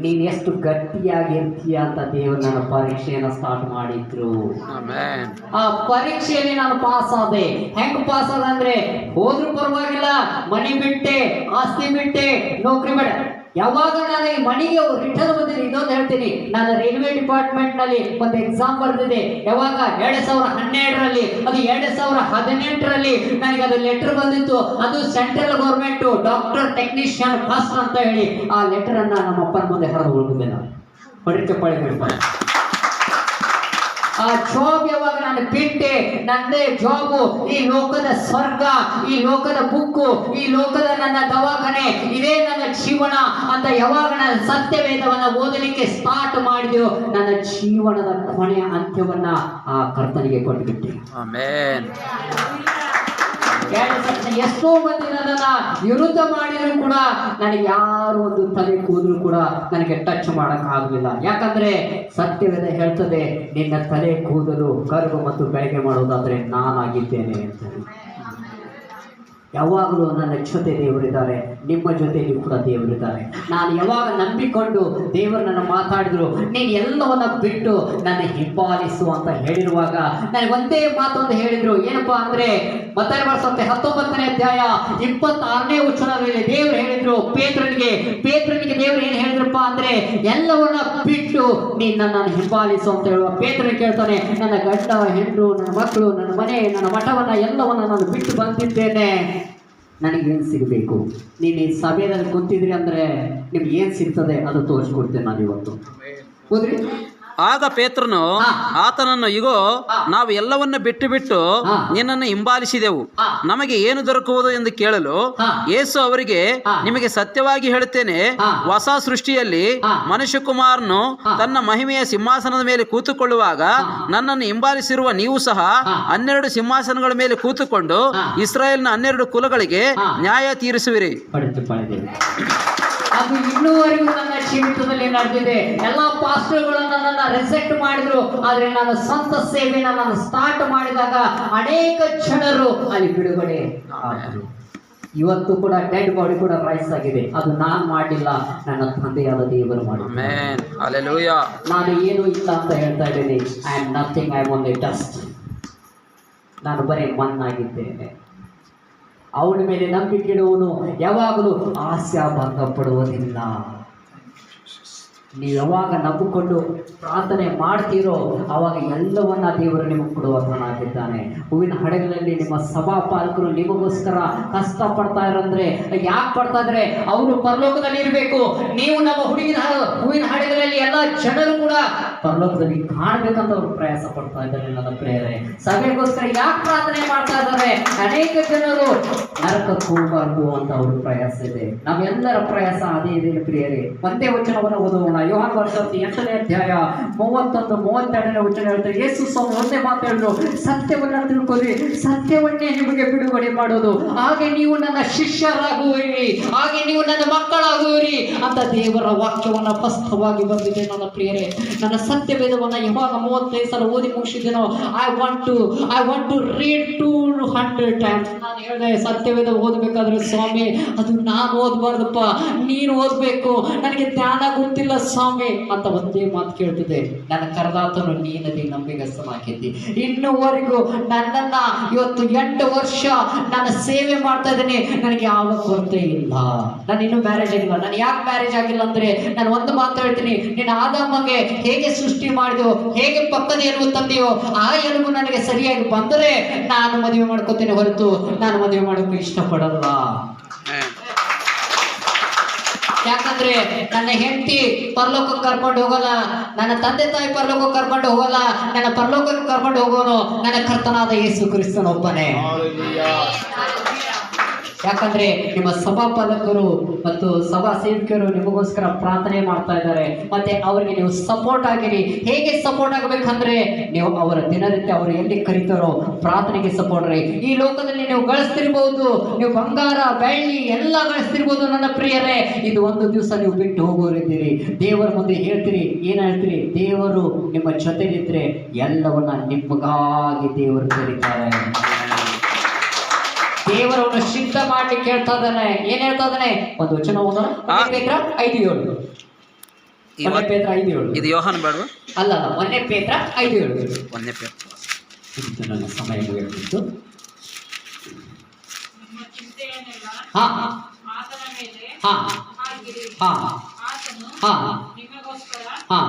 S1: ನೀನ್ ಎಷ್ಟು ಗಟ್ಟಿಯಾಗಿರ್ತೀಯ ಅಂತ ದೇವರು ನನ್ನ ಪರೀಕ್ಷೆಯನ್ನ ಸ್ಟಾರ್ಟ್ ಮಾಡಿದ್ರು.
S2: ಆಮೆನ್.
S1: ಆ ಪರೀಕ್ಷೆಯಲ್ಲಿ ನಾನು ಪಾಸ್ ಆದೆ. ಹೆಂಗ್ ಪಾಸ್ ಆದ ಅಂದ್ರೆ, ಹೋದ್ರೂ ಪರವಾಗಿಲ್ಲ, ಮನಿ ಬಿಟ್ಟೆ, ಆಸ್ತಿ ಬಿಟ್ಟೆ, ನೌಕರಿ ಬೇಡ. ಯಾವಾಗ ನಾನು ಈ ಮನೆಗೆ ರಿಟರ್ನ್ ಬಂದಿದ್ದೀನಿ, ಇನ್ನೊಂದು ಹೇಳ್ತೀನಿ, ನಾನು ರೈಲ್ವೆ ಡಿಪಾರ್ಟ್ಮೆಂಟ್ ನಲ್ಲಿ ಒಂದು ಎಕ್ಸಾಮ್ ಬರ್ದಿದೆ. ಯಾವಾಗ 2012ರಲ್ಲಿ, ಅದು 2018ರಲ್ಲಿ ನನಗೆ ಅದು ಲೆಟರ್ ಬಂದಿತ್ತು. ಅದು central government doctor technician first ಅಂತ ಹೇಳಿ ಆ ಲೆಟರ್ ಅನ್ನ ನಮ್ಮ ಅಪ್ಪನ ಮುಂದೆ ಹರಿದು ಉಳಿದಿದ್ದೆ. ನಾನು ಹೊಡಿಕೆ ಪಡೆದ ಆ ಜಾಬ್ ಯಾವಾಗ ನಾನು ಬಿಟ್ಟೆ, ನಂದೇ ಜಾಬು, ಈ ಲೋಕದ ಸ್ವರ್ಗ, ಈ ಲೋಕದ ಬುಕ್ಕು, ಈ ಲೋಕದ ನನ್ನ ದವಾಖಾನೆ, ಇದೇ ನನ್ನ ಜೀವನ ಅಂತ ಯಾವಾಗ ನಾನು ಸತ್ಯವೇದವನ್ನ ಓದಲಿಕ್ಕೆ ಸ್ಟಾರ್ಟ್ ಮಾಡಿದೆಯೋ, ನನ್ನ ಜೀವನದ ಕೊನೆಯ ಅಂತ್ಯವನ್ನ ಆ ಕರ್ತನಿಗೆ ಕೊಟ್ಟುಬಿಟ್ಟೆ.
S2: ಆಮೆನ್.
S1: ಎಷ್ಟೋ ಮಂದಿ ನನ್ನನ್ನ ವಿರುದ್ಧ ಮಾಡಿದ್ರು ಕೂಡ ನನಗೆ ಯಾರು ಒಂದು ತಲೆ ಕೂದಲು ಕೂಡ ನನಗೆ ಟಚ್ ಮಾಡಕ್ ಆಗಲಿಲ್ಲ. ಯಾಕಂದ್ರೆ ಸತ್ಯವೇದ ಹೇಳ್ತದೆ, ನಿನ್ನ ತಲೆ ಕೂದಲು ಕರುಗು ಮತ್ತು ಬೆಳಗ್ಗೆ ಮಾಡೋದಾದ್ರೆ ನಾನಾಗಿದ್ದೇನೆ ಅಂತ. ಯಾವಾಗಲೂ ನನ್ನ ಜೊತೆ ದೇವರಿದ್ದಾರೆ, ನಿಮ್ಮ ಜೊತೆಯಲ್ಲಿ ಕೂಡ ದೇವರಿದ್ದಾರೆ. ನಾನು ಯಾವಾಗ ನಂಬಿಕೊಂಡು ದೇವರು ನನ್ನ ಮಾತಾಡಿದ್ರು, ನೀನು ಎಲ್ಲವನ್ನ ಬಿಟ್ಟು ನನ್ನ ಹಿಂಬಾಲಿಸು ಅಂತ ಹೇಳಿರುವಾಗ ನನಗೆ ಒಂದೇ ಮಾತೊಂದು ಹೇಳಿದ್ರು. ಏನಪ್ಪಾ ಅಂದ್ರೆ, ಮತ್ತಾಯ ವರ್ಷಕ್ಕೆ 19ನೇ ಅಧ್ಯಾಯ 26ನೇ ವಚನದಲ್ಲಿ ದೇವರು ಹೇಳಿದ್ರು ಪೇತ್ರನಿಗೆ ದೇವರು ಏನು ಹೇಳಿದ್ರಪ್ಪ ಅಂದ್ರೆ, ಎಲ್ಲವನ್ನ ಬಿಟ್ಟು ನೀನು ನನ್ನನ್ನು ಹಿಂಬಾಲಿಸು ಅಂತ ಹೇಳುವ ಪೇತ್ರನಿಗೆ ಕೇಳ್ತಾನೆ, ನನ್ನ ಗಂಡ ಹೆಣ್ಣು, ನನ್ನ ಮಕ್ಕಳು, ನನ್ನ ಮನೆ, ನನ್ನ ಮಠವನ್ನ ಎಲ್ಲವನ್ನ ನಾನು ಬಿಟ್ಟು ಬಂದಿದ್ದೇನೆ, ನನಗೇನು ಸಿಗಬೇಕು? ನೀನು ಈ ಸಭೆಯಲ್ಲಿ ಕುಂತಿದ್ರಿ ಅಂದರೆ ನಿಮ್ಗೆ ಏನು ಸಿಗ್ತದೆ ಅದು ತೋರಿಸ್ಕೊಡ್ತೇನೆ ನಾನು ಇವತ್ತು. ಹೋದ್ರಿ?
S2: ಆಗ ಪೇತ್ರನು ಆತನನ್ನು, ಇಗೋ ನಾವು ಎಲ್ಲವನ್ನ ಬಿಟ್ಟು ನಿನ್ನನ್ನು ಹಿಂಬಾಲಿಸಿದೆವು, ನಮಗೆ ಏನು ದೊರಕುವುದು ಎಂದು ಕೇಳಲು ಯೇಸು ಅವರಿಗೆ, ನಿಮಗೆ ಸತ್ಯವಾಗಿ ಹೇಳುತ್ತೇನೆ, ಹೊಸ ಸೃಷ್ಟಿಯಲ್ಲಿ ಮನುಷ್ಯಕುಮಾರನು ತನ್ನ ಮಹಿಮೆಯ ಸಿಂಹಾಸನದ ಮೇಲೆ ಕೂತುಕೊಳ್ಳುವಾಗ ನನ್ನನ್ನು ಹಿಂಬಾಲಿಸಿರುವ ನೀವು ಸಹ 12 ಸಿಂಹಾಸನಗಳ ಮೇಲೆ ಕೂತುಕೊಂಡು ಇಸ್ರಾಯೇಲ್ನ 12 ಕುಲಗಳಿಗೆ ನ್ಯಾಯ ತೀರಿಸುವಿರಿ.
S1: ಅದು ಇನ್ನೂವರೆಗೂ ನನ್ನ ಜೀವಿತದಲ್ಲಿ ನಡೆದಿದೆ. ಎಲ್ಲ ಪಾಸ್ಟರ್ಗಳನ್ನು ನನ್ನ ರಿಜೆಕ್ಟ್ ಮಾಡಿದ್ರು, ಆದ್ರೆ ನಾನು ಸ್ವಂತ ಸೇವೆನ ನಾನು ಸ್ಟಾರ್ಟ್ ಮಾಡಿದಾಗ ಅನೇಕ ಜನರು ಅಲ್ಲಿ ಬಿಡುಗಡೆ ಆದರು. ಇವತ್ತು ಕೂಡ ಡೆಡ್ ಬಾಡಿ ಕೂಡ ರೈಸ್ ಆಗಿದೆ. ಅದು ನಾನು ಮಾಡಿಲ್ಲ, ನನ್ನ ತಂದೆಯಾದ ದೇವರು ಮಾಡಿದ್ರು. ನಾನು ಏನು ಇಲ್ಲ ಅಂತ ಹೇಳ್ತಾ ಇದ್ದೀನಿ. I am nothing, I am only dust. ನಾನು ಬರೀ ಮಣ್ಣಾಗಿದ್ದೇನೆ. ಅವನ ಮೇಲೆ ನಂಬಿಕೆ ಇಡುವನು ಯಾವಾಗಲೂ ಆಶಾಭಂಗ ಪಡುವುದಿಲ್ಲ. ನೀವು ಯಾವಾಗ ನಂಬಿಕೊಂಡು ಪ್ರಾರ್ಥನೆ ಮಾಡ್ತೀರೋ ಆವಾಗ ಎಲ್ಲವನ್ನ ದೇವರು ನಿಮಗೆ ಕೊಡುವವನಾಗಿದ್ದಾನೆ. ಹೂವಿನ ಹಡಗಲ್ಲಿ ನಿಮ್ಮ ಸಭಾಪಾಲಕರು ನಿಮಗೋಸ್ಕರ ಕಷ್ಟ ಪಡ್ತಾ ಇರಂದ್ರೆ ಯಾಕೆ ಪಡ್ತಾ ಇದ್ರೆ, ಅವರು ಪರಲೋಕದಲ್ಲಿ ಇರಬೇಕು. ನೀವು ನಮ್ಮ ಹೂವಿನ ಹಡಗಲ್ಲಿ ಎಲ್ಲ ಜನರು ಕೂಡ ಪರಲೋಕದಲ್ಲಿ ಕಾಣಬೇಕಂತ ಅವರು ಪ್ರಯಾಸ ಪಡ್ತಾ ಇದ್ದಾರೆ. ನನ್ನ ಪ್ರೇರೆ ಸಭೆಗೋಸ್ಕರ ಯಾಕೆ ಪ್ರಾರ್ಥನೆ ಮಾಡ್ತಾ ಇದ್ದಾರೆ? ಅನೇಕ ಜನರು ನರಕಕ್ಕೆ ಹೋಗಬಾರ್ದು ಅಂತ ಅವ್ರ ಪ್ರಯಾಸ ಇದೆ. ನಾವೆಲ್ಲರ ಪ್ರಯಾಸ ಅದೇ ಇದೆ ಪ್ರಿಯರೇ. ಒಂದೇ ವಚನವನ್ನು ಓದೋಣ. ಯೋಹಾನ ವರ್ಷ 8ನೇ ಅಧ್ಯಾಯ 31-32ನೇ ವಚನ ಹೇಳ್ತಾರೆ. ಯೇಸು ಸ್ವಾಮಿ ಒಂದೇ ಮಾತು ಹೇಳಿದ್ರು, ಸತ್ಯವನ್ನ ತಿಳ್ಕೊಳ್ಳಿ, ಸತ್ಯವನ್ನೇ ನಿಮಗೆ ಬಿಡುಗಡೆ ಮಾಡೋದು, ಹಾಗೆ ನೀವು ನನ್ನ ಶಿಷ್ಯರಾಗುವಿರಿ, ಹಾಗೆ ನೀವು ನನ್ನ ಮಕ್ಕಳಾಗುವಿರಿ ಅಂತ ದೇವರ ವಾಕ್ಯವನ್ನ ಸ್ಪಷ್ಟವಾಗಿ ಬಂದಿದೆ. ನನ್ನ ಪ್ರಿಯರೇ, ನನ್ನ ಸತ್ಯವೇದವನ್ನ ಯಾವಾಗ 35 ಸಲ ಓದಿ ಮುಗಿಸಿದ್ದೇನೋ, I want to read 200 times. ನಾನು ಹೇಳಿದೆ, ಸತ್ಯವೇದ ಓದಬೇಕಾದ್ರೆ ಸ್ವಾಮಿ ಅದು ನಾನು ಓದಬಾರ್ದಪ್ಪ, ನೀನು ಓದಬೇಕು, ನನಗೆ ಜ್ಞಾನ ಗೊತ್ತಿಲ್ಲ ಸ್ವಾಮಿ ಅಂತ ಒಂದೇ ಮಾತು ಕೇಳ್ತಿದೆ. ನನ್ನ ಕರೆದಾತನು ನೀನಲ್ಲಿ ನಂಬಿಗಸ್ತನಾಗಿದ್ದಿ. ಇನ್ನುವರೆಗೂ ನನ್ನನ್ನ ಇವತ್ತು 8 ವರ್ಷ ನಾನು ಸೇವೆ ಮಾಡ್ತಾ ಇದ್ದೀನಿ, ನನಗೆ ಯಾವ ಕೊರತೆ ಇಲ್ಲ. ನಾನು ಇನ್ನೂ ಮ್ಯಾರೇಜ್ ಆಗಿಲ್ಲ. ನಾನು ಯಾಕೆ ಮ್ಯಾರೇಜ್ ಆಗಿಲ್ಲ ಅಂದ್ರೆ, ನಾನು ಒಂದು ಮಾತು ಹೇಳ್ತೀನಿ, ನೀನು ಆದಾಮಗೆ ಹೇಗೆ ಸೃಷ್ಟಿ ಮಾಡಿದೆಯೋ, ಹೇಗೆ ಪಕ್ಕದ ಎಲುಬು ತಂದೆಯೋ, ಆ ಎಲುಬು ನನಗೆ ಸರಿಯಾಗಿ ಬಂದರೆ ನಾನು ಮದುವೆ ಮಾಡ್ಕೋತೇನೆ ಹೊರತು ನಾನು ಮದುವೆ ಮಾಡೋಕೆ ಇಷ್ಟಪಡಲ್ಲ. ಯಾಕಂದ್ರೆ ನನ್ನ ಹೆಂಡತಿ ಪರಲೋಕಕ್ಕೆ ಕರ್ಕೊಂಡು ಹೋಗಲ್ಲ, ನನ್ನ ತಂದೆ ತಾಯಿ ಪರಲೋಕಕ್ಕೆ ಕರ್ಕೊಂಡು ಹೋಗಲ್ಲ, ನನ್ನ ಪರಲೋಕಕ್ಕೆ ಕರ್ಕೊಂಡು ಹೋಗೋನು ನನ್ನ ಕರ್ತನಾದ ಯೇಸು ಕ್ರಿಸ್ತನೊಬ್ಬನೇ. ಯಾಕಂದ್ರೆ ನಿಮ್ಮ ಸಭಾಪಾಲಕರು ಮತ್ತು ಸಭಾ ಸೇವಕರು ನಿಮಗೋಸ್ಕರ ಪ್ರಾರ್ಥನೆ ಮಾಡ್ತಾ ಇದ್ದಾರೆ. ಮತ್ತೆ ಅವರಿಗೆ ನೀವು ಸಪೋರ್ಟ್ ಆಗಿರಿ. ಹೇಗೆ ಸಪೋರ್ಟ್ ಆಗಬೇಕಂದ್ರೆ, ನೀವು ಅವರ ದಿನನಿತ್ಯ ಅವರು ಎಲ್ಲಿ ಕರೀತಾರೋ ಪ್ರಾರ್ಥನೆಗೆ ಸಪೋರ್ಟ್ ರೀ. ಈ ಲೋಕದಲ್ಲಿ ನೀವು ಗಳಿಸ್ತಿರ್ಬಹುದು, ನೀವು ಬಂಗಾರ ಬೆಳ್ಳಿ ಎಲ್ಲ ಗಳಿಸ್ತಿರ್ಬೋದು. ನನ್ನ ಪ್ರಿಯರೇ, ಇದು ಒಂದು ದಿವಸ ನೀವು ಬಿಟ್ಟು ಹೋಗೋರಿದ್ದೀರಿ. ದೇವರ ಮುಂದೆ ಹೇಳ್ತೀರಿ, ಏನ್ ಹೇಳ್ತೀರಿ? ದೇವರು ನಿಮ್ಮ ಜೊತೆಲಿದ್ರೆ ಎಲ್ಲವನ್ನ ನಿಮಗಾಗಿ ದೇವರು ಕರೀತಾರೆ. ದೇವರನ್ನು ಸಿದ್ಧ ಮಾಡ್ಲಿಕ್ಕೆ ಹೇಳ್ತಾ ಇದ್ದಾನೆ. ಏನ್ ಹೇಳ್ತಾ ಇದ್ದಾನೆ? ಒಂದು ವಚನ ಓದೋಣ. 1 ಪೇತ್ರ 5:7. 1 ಪೇತ್ರ 5:7.
S2: ಇದು ಯೋಹಾನ ಬೇಡವಾ?
S1: ಅಲ್ಲ 1 ಪೇತ್ರ 5:7.
S2: 1 ಪೇತ್ರ.
S1: ನನ್ನ ಸಮಯ ಮುಗಿಯಿತು. ಹಾ ಹಾ ಹಾ ಹಾ ಹಾ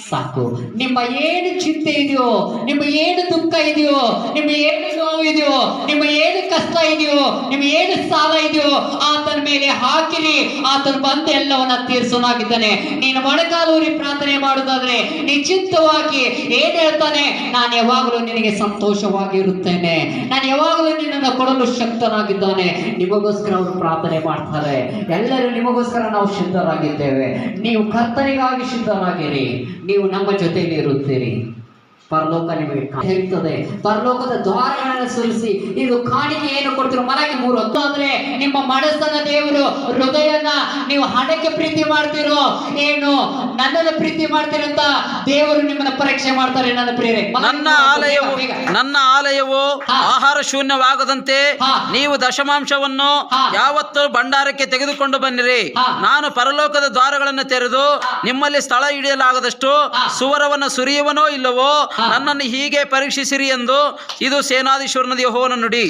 S1: ಸಾಕು. ನಿಮ್ಮ ಏನು ಚಿಂತೆ ಇದೆಯೋ, ನಿಮ್ಮ ಏನು ದುಃಖ ಇದೆಯೋ, ನಿಮ್ಮ ಏನು ನೋವು ಇದೆಯೋ, ನಿಮ್ಮ ಏನು ಕಷ್ಟ ಇದೆಯೋ, ನಿಮ್ಮ ಏನು ಸಾಲ ಇದೆಯೋ ಆತನ ಮೇಲೆ ಹಾಕಿರಿ. ಆತನ ಬಂದು ಎಲ್ಲವನ್ನ ತೀರ್ಸೋನಾಗಿದ್ದಾನೆ. ನೀನು ಮೊಣಕಾಲೂರಿ ಪ್ರಾರ್ಥನೆ ಮಾಡುವುದಾದ್ರೆ ನಿಶ್ಚಿತವಾಗಿ ಏನ್ ಹೇಳ್ತಾನೆ? ನಾನು ಯಾವಾಗಲೂ ನಿನಗೆ ಸಂತೋಷವಾಗಿ ಇರುತ್ತೇನೆ, ನಾನು ಯಾವಾಗಲೂ ನಿನ್ನನ್ನು ಕೊಡಲು ಶಕ್ತನಾಗಿದ್ದಾನೆ. ನಿಮಗೋಸ್ಕರ ಅವರು ಪ್ರಾರ್ಥನೆ ಮಾಡ್ತಾರೆ. ಎಲ್ಲರೂ ನಿಮಗೋಸ್ಕರ ನಾವು ಸಿದ್ಧರಾಗಿದ್ದೇವೆ. ನೀವು ಕರ್ತನಿಗಾಗಿ ಸಿದ್ಧರಾಗಿರಿ. ನೀವು ನಮ್ಮ ಜೊತೆಯಲ್ಲಿ ಇರುತ್ತೀರಿ. ಪರಲೋಕ ನಿಮಗೆ ಹೇಳ್ತದೆ. ಪರಲೋಕದ ದ್ವಾರಗಳನ್ನು ಸುರಿಸಿ ಇದು ಕಾಣಿಕೆ ಏನು ಕೊಡ್ತೀರೋ ಮಲಗಿ 3 ಹೊತ್ತು ಅಂದ್ರೆ ನಿಮ್ಮ ಮನಸ್ಸನ್ನ ದೇವರು ಹೃದಯನ ನೀವು ಹಣಕ್ಕೆ ಪ್ರೀತಿ ಮಾಡ್ತಿರೋ ಏನು ನನ್ನನ್ನು ಪ್ರೀತಿ ಮಾಡ್ತೀರಂತ ದೇವರು ನಿಮ್ಮನ್ನ ಪರೀಕ್ಷೆ ಮಾಡ್ತಾರೆ. ನನ್ನ ಪ್ರೇರೆ
S2: ನನ್ನ ಆಲಯವು ಆಹಾರ ಶೂನ್ಯವಾಗದಂತೆ ನೀವು ದಶಮಾಂಶವನ್ನು ಯಾವತ್ತೂ ಭಂಡಾರಕ್ಕೆ ತೆಗೆದುಕೊಂಡು ಬನ್ನಿರಿ. ನಾನು ಪರಲೋಕದ ದ್ವಾರಗಳನ್ನು ತೆರೆದು ನಿಮ್ಮಲ್ಲಿ ಸ್ಥಳ ಹಿಡಿಯಲಾಗದಷ್ಟು ಸುವರವನ್ನು ಸುರಿಯುವನೋ ಇಲ್ಲವೋ ನನ್ನನ್ನು ಹೀಗೆ ಪರೀಕ್ಷಿಸಿರಿ ಎಂದು ಇದು ಸೇನಾಧೀಶ್ವರನ ಯೆಹೋವನ ನುಡಿ.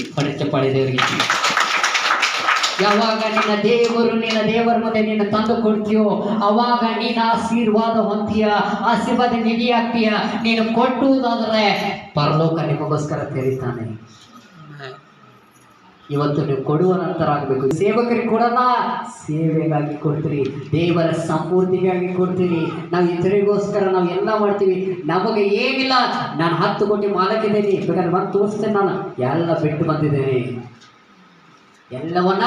S1: ಯಾವಾಗ ನಿನ್ನ ದೇವರ ಮುಂದೆ ನಿನ್ನ ತಂದು ಕೊಡ್ತೀಯೋ ಅವಾಗ ನೀನು ಆಶೀರ್ವಾದ ಹೊಂತೀಯ, ಆಶೀರ್ವಾದ ನಿಧಿ ಆಗ್ತೀಯ. ನೀನು ಕೊಟ್ಟುವುದಾದ್ರೆ ಪರಲೋಕ ನಿಮಗೋಸ್ಕರ ತೆರೀತಾನೆ. ಇವತ್ತು ನೀವು ಕೊಡುವ ನಂತರ ಆಗಬೇಕು. ಸೇವಕರಿಗೆ ಕೊಡಲ್ಲ, ಸೇವೆಗಾಗಿ ಕೊಡ್ತೀರಿ, ದೇವರ ಸಂಪೂರ್ತಿಗಾಗಿ ಕೊಡ್ತೀರಿ. ನಾವು ಇತರಿಗೋಸ್ಕರ ನಾವು ಎಲ್ಲ ಮಾಡ್ತೀವಿ. ನಮಗೆ ಏನಿಲ್ಲ. ನಾನು 10 ಕೋಟಿ ಮಾಲಕ್ಕಿದ್ದೇನೆ, ಬೇಕಾದ್ರೆ ಬಂದು ತೋರಿಸ್ತೇನೆ. ನಾನು ಎಲ್ಲ ಬಿಟ್ಟು ಬಂದಿದ್ದೇನೆ, ಎಲ್ಲವನ್ನ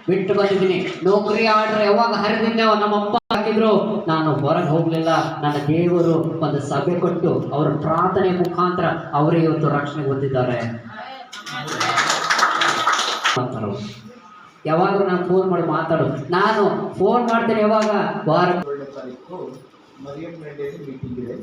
S1: ಬಿಟ್ಟು ಬಂದಿದ್ದೀನಿ. ನೌಕರಿ ಆರ್ಡರ್ ಯಾವಾಗ ಹರಿದಿದ್ದೇವ ನಮ್ಮಪ್ಪ ಹಾಕಿದ್ರು, ನಾನು ಹೊರಗೆ ಹೋಗ್ಲಿಲ್ಲ. ನನ್ನ ದೇವರು ಒಂದು ಸಭೆ ಕೊಟ್ಟು ಅವರ ಪ್ರಾರ್ಥನೆ ಮುಖಾಂತರ ಅವರೇ ಇವತ್ತು ರಕ್ಷಣೆ ಹೊಂದಿದ್ದಾರೆ. ಯಾವಾಗ ನಾನು ಫೋನ್ ಮಾಡಿ ಮಾತಾಡು, ನಾನು ಫೋನ್ ಮಾಡ್ತೇನೆ. ಯಾವಾಗ ವಾರ
S3: 1 ತಾರೀಕು ಮರಿಯಂ ರೆಡ್ಡಿಯಲ್ಲಿ ಮೀಟಿಂಗ್ ಇದೆ.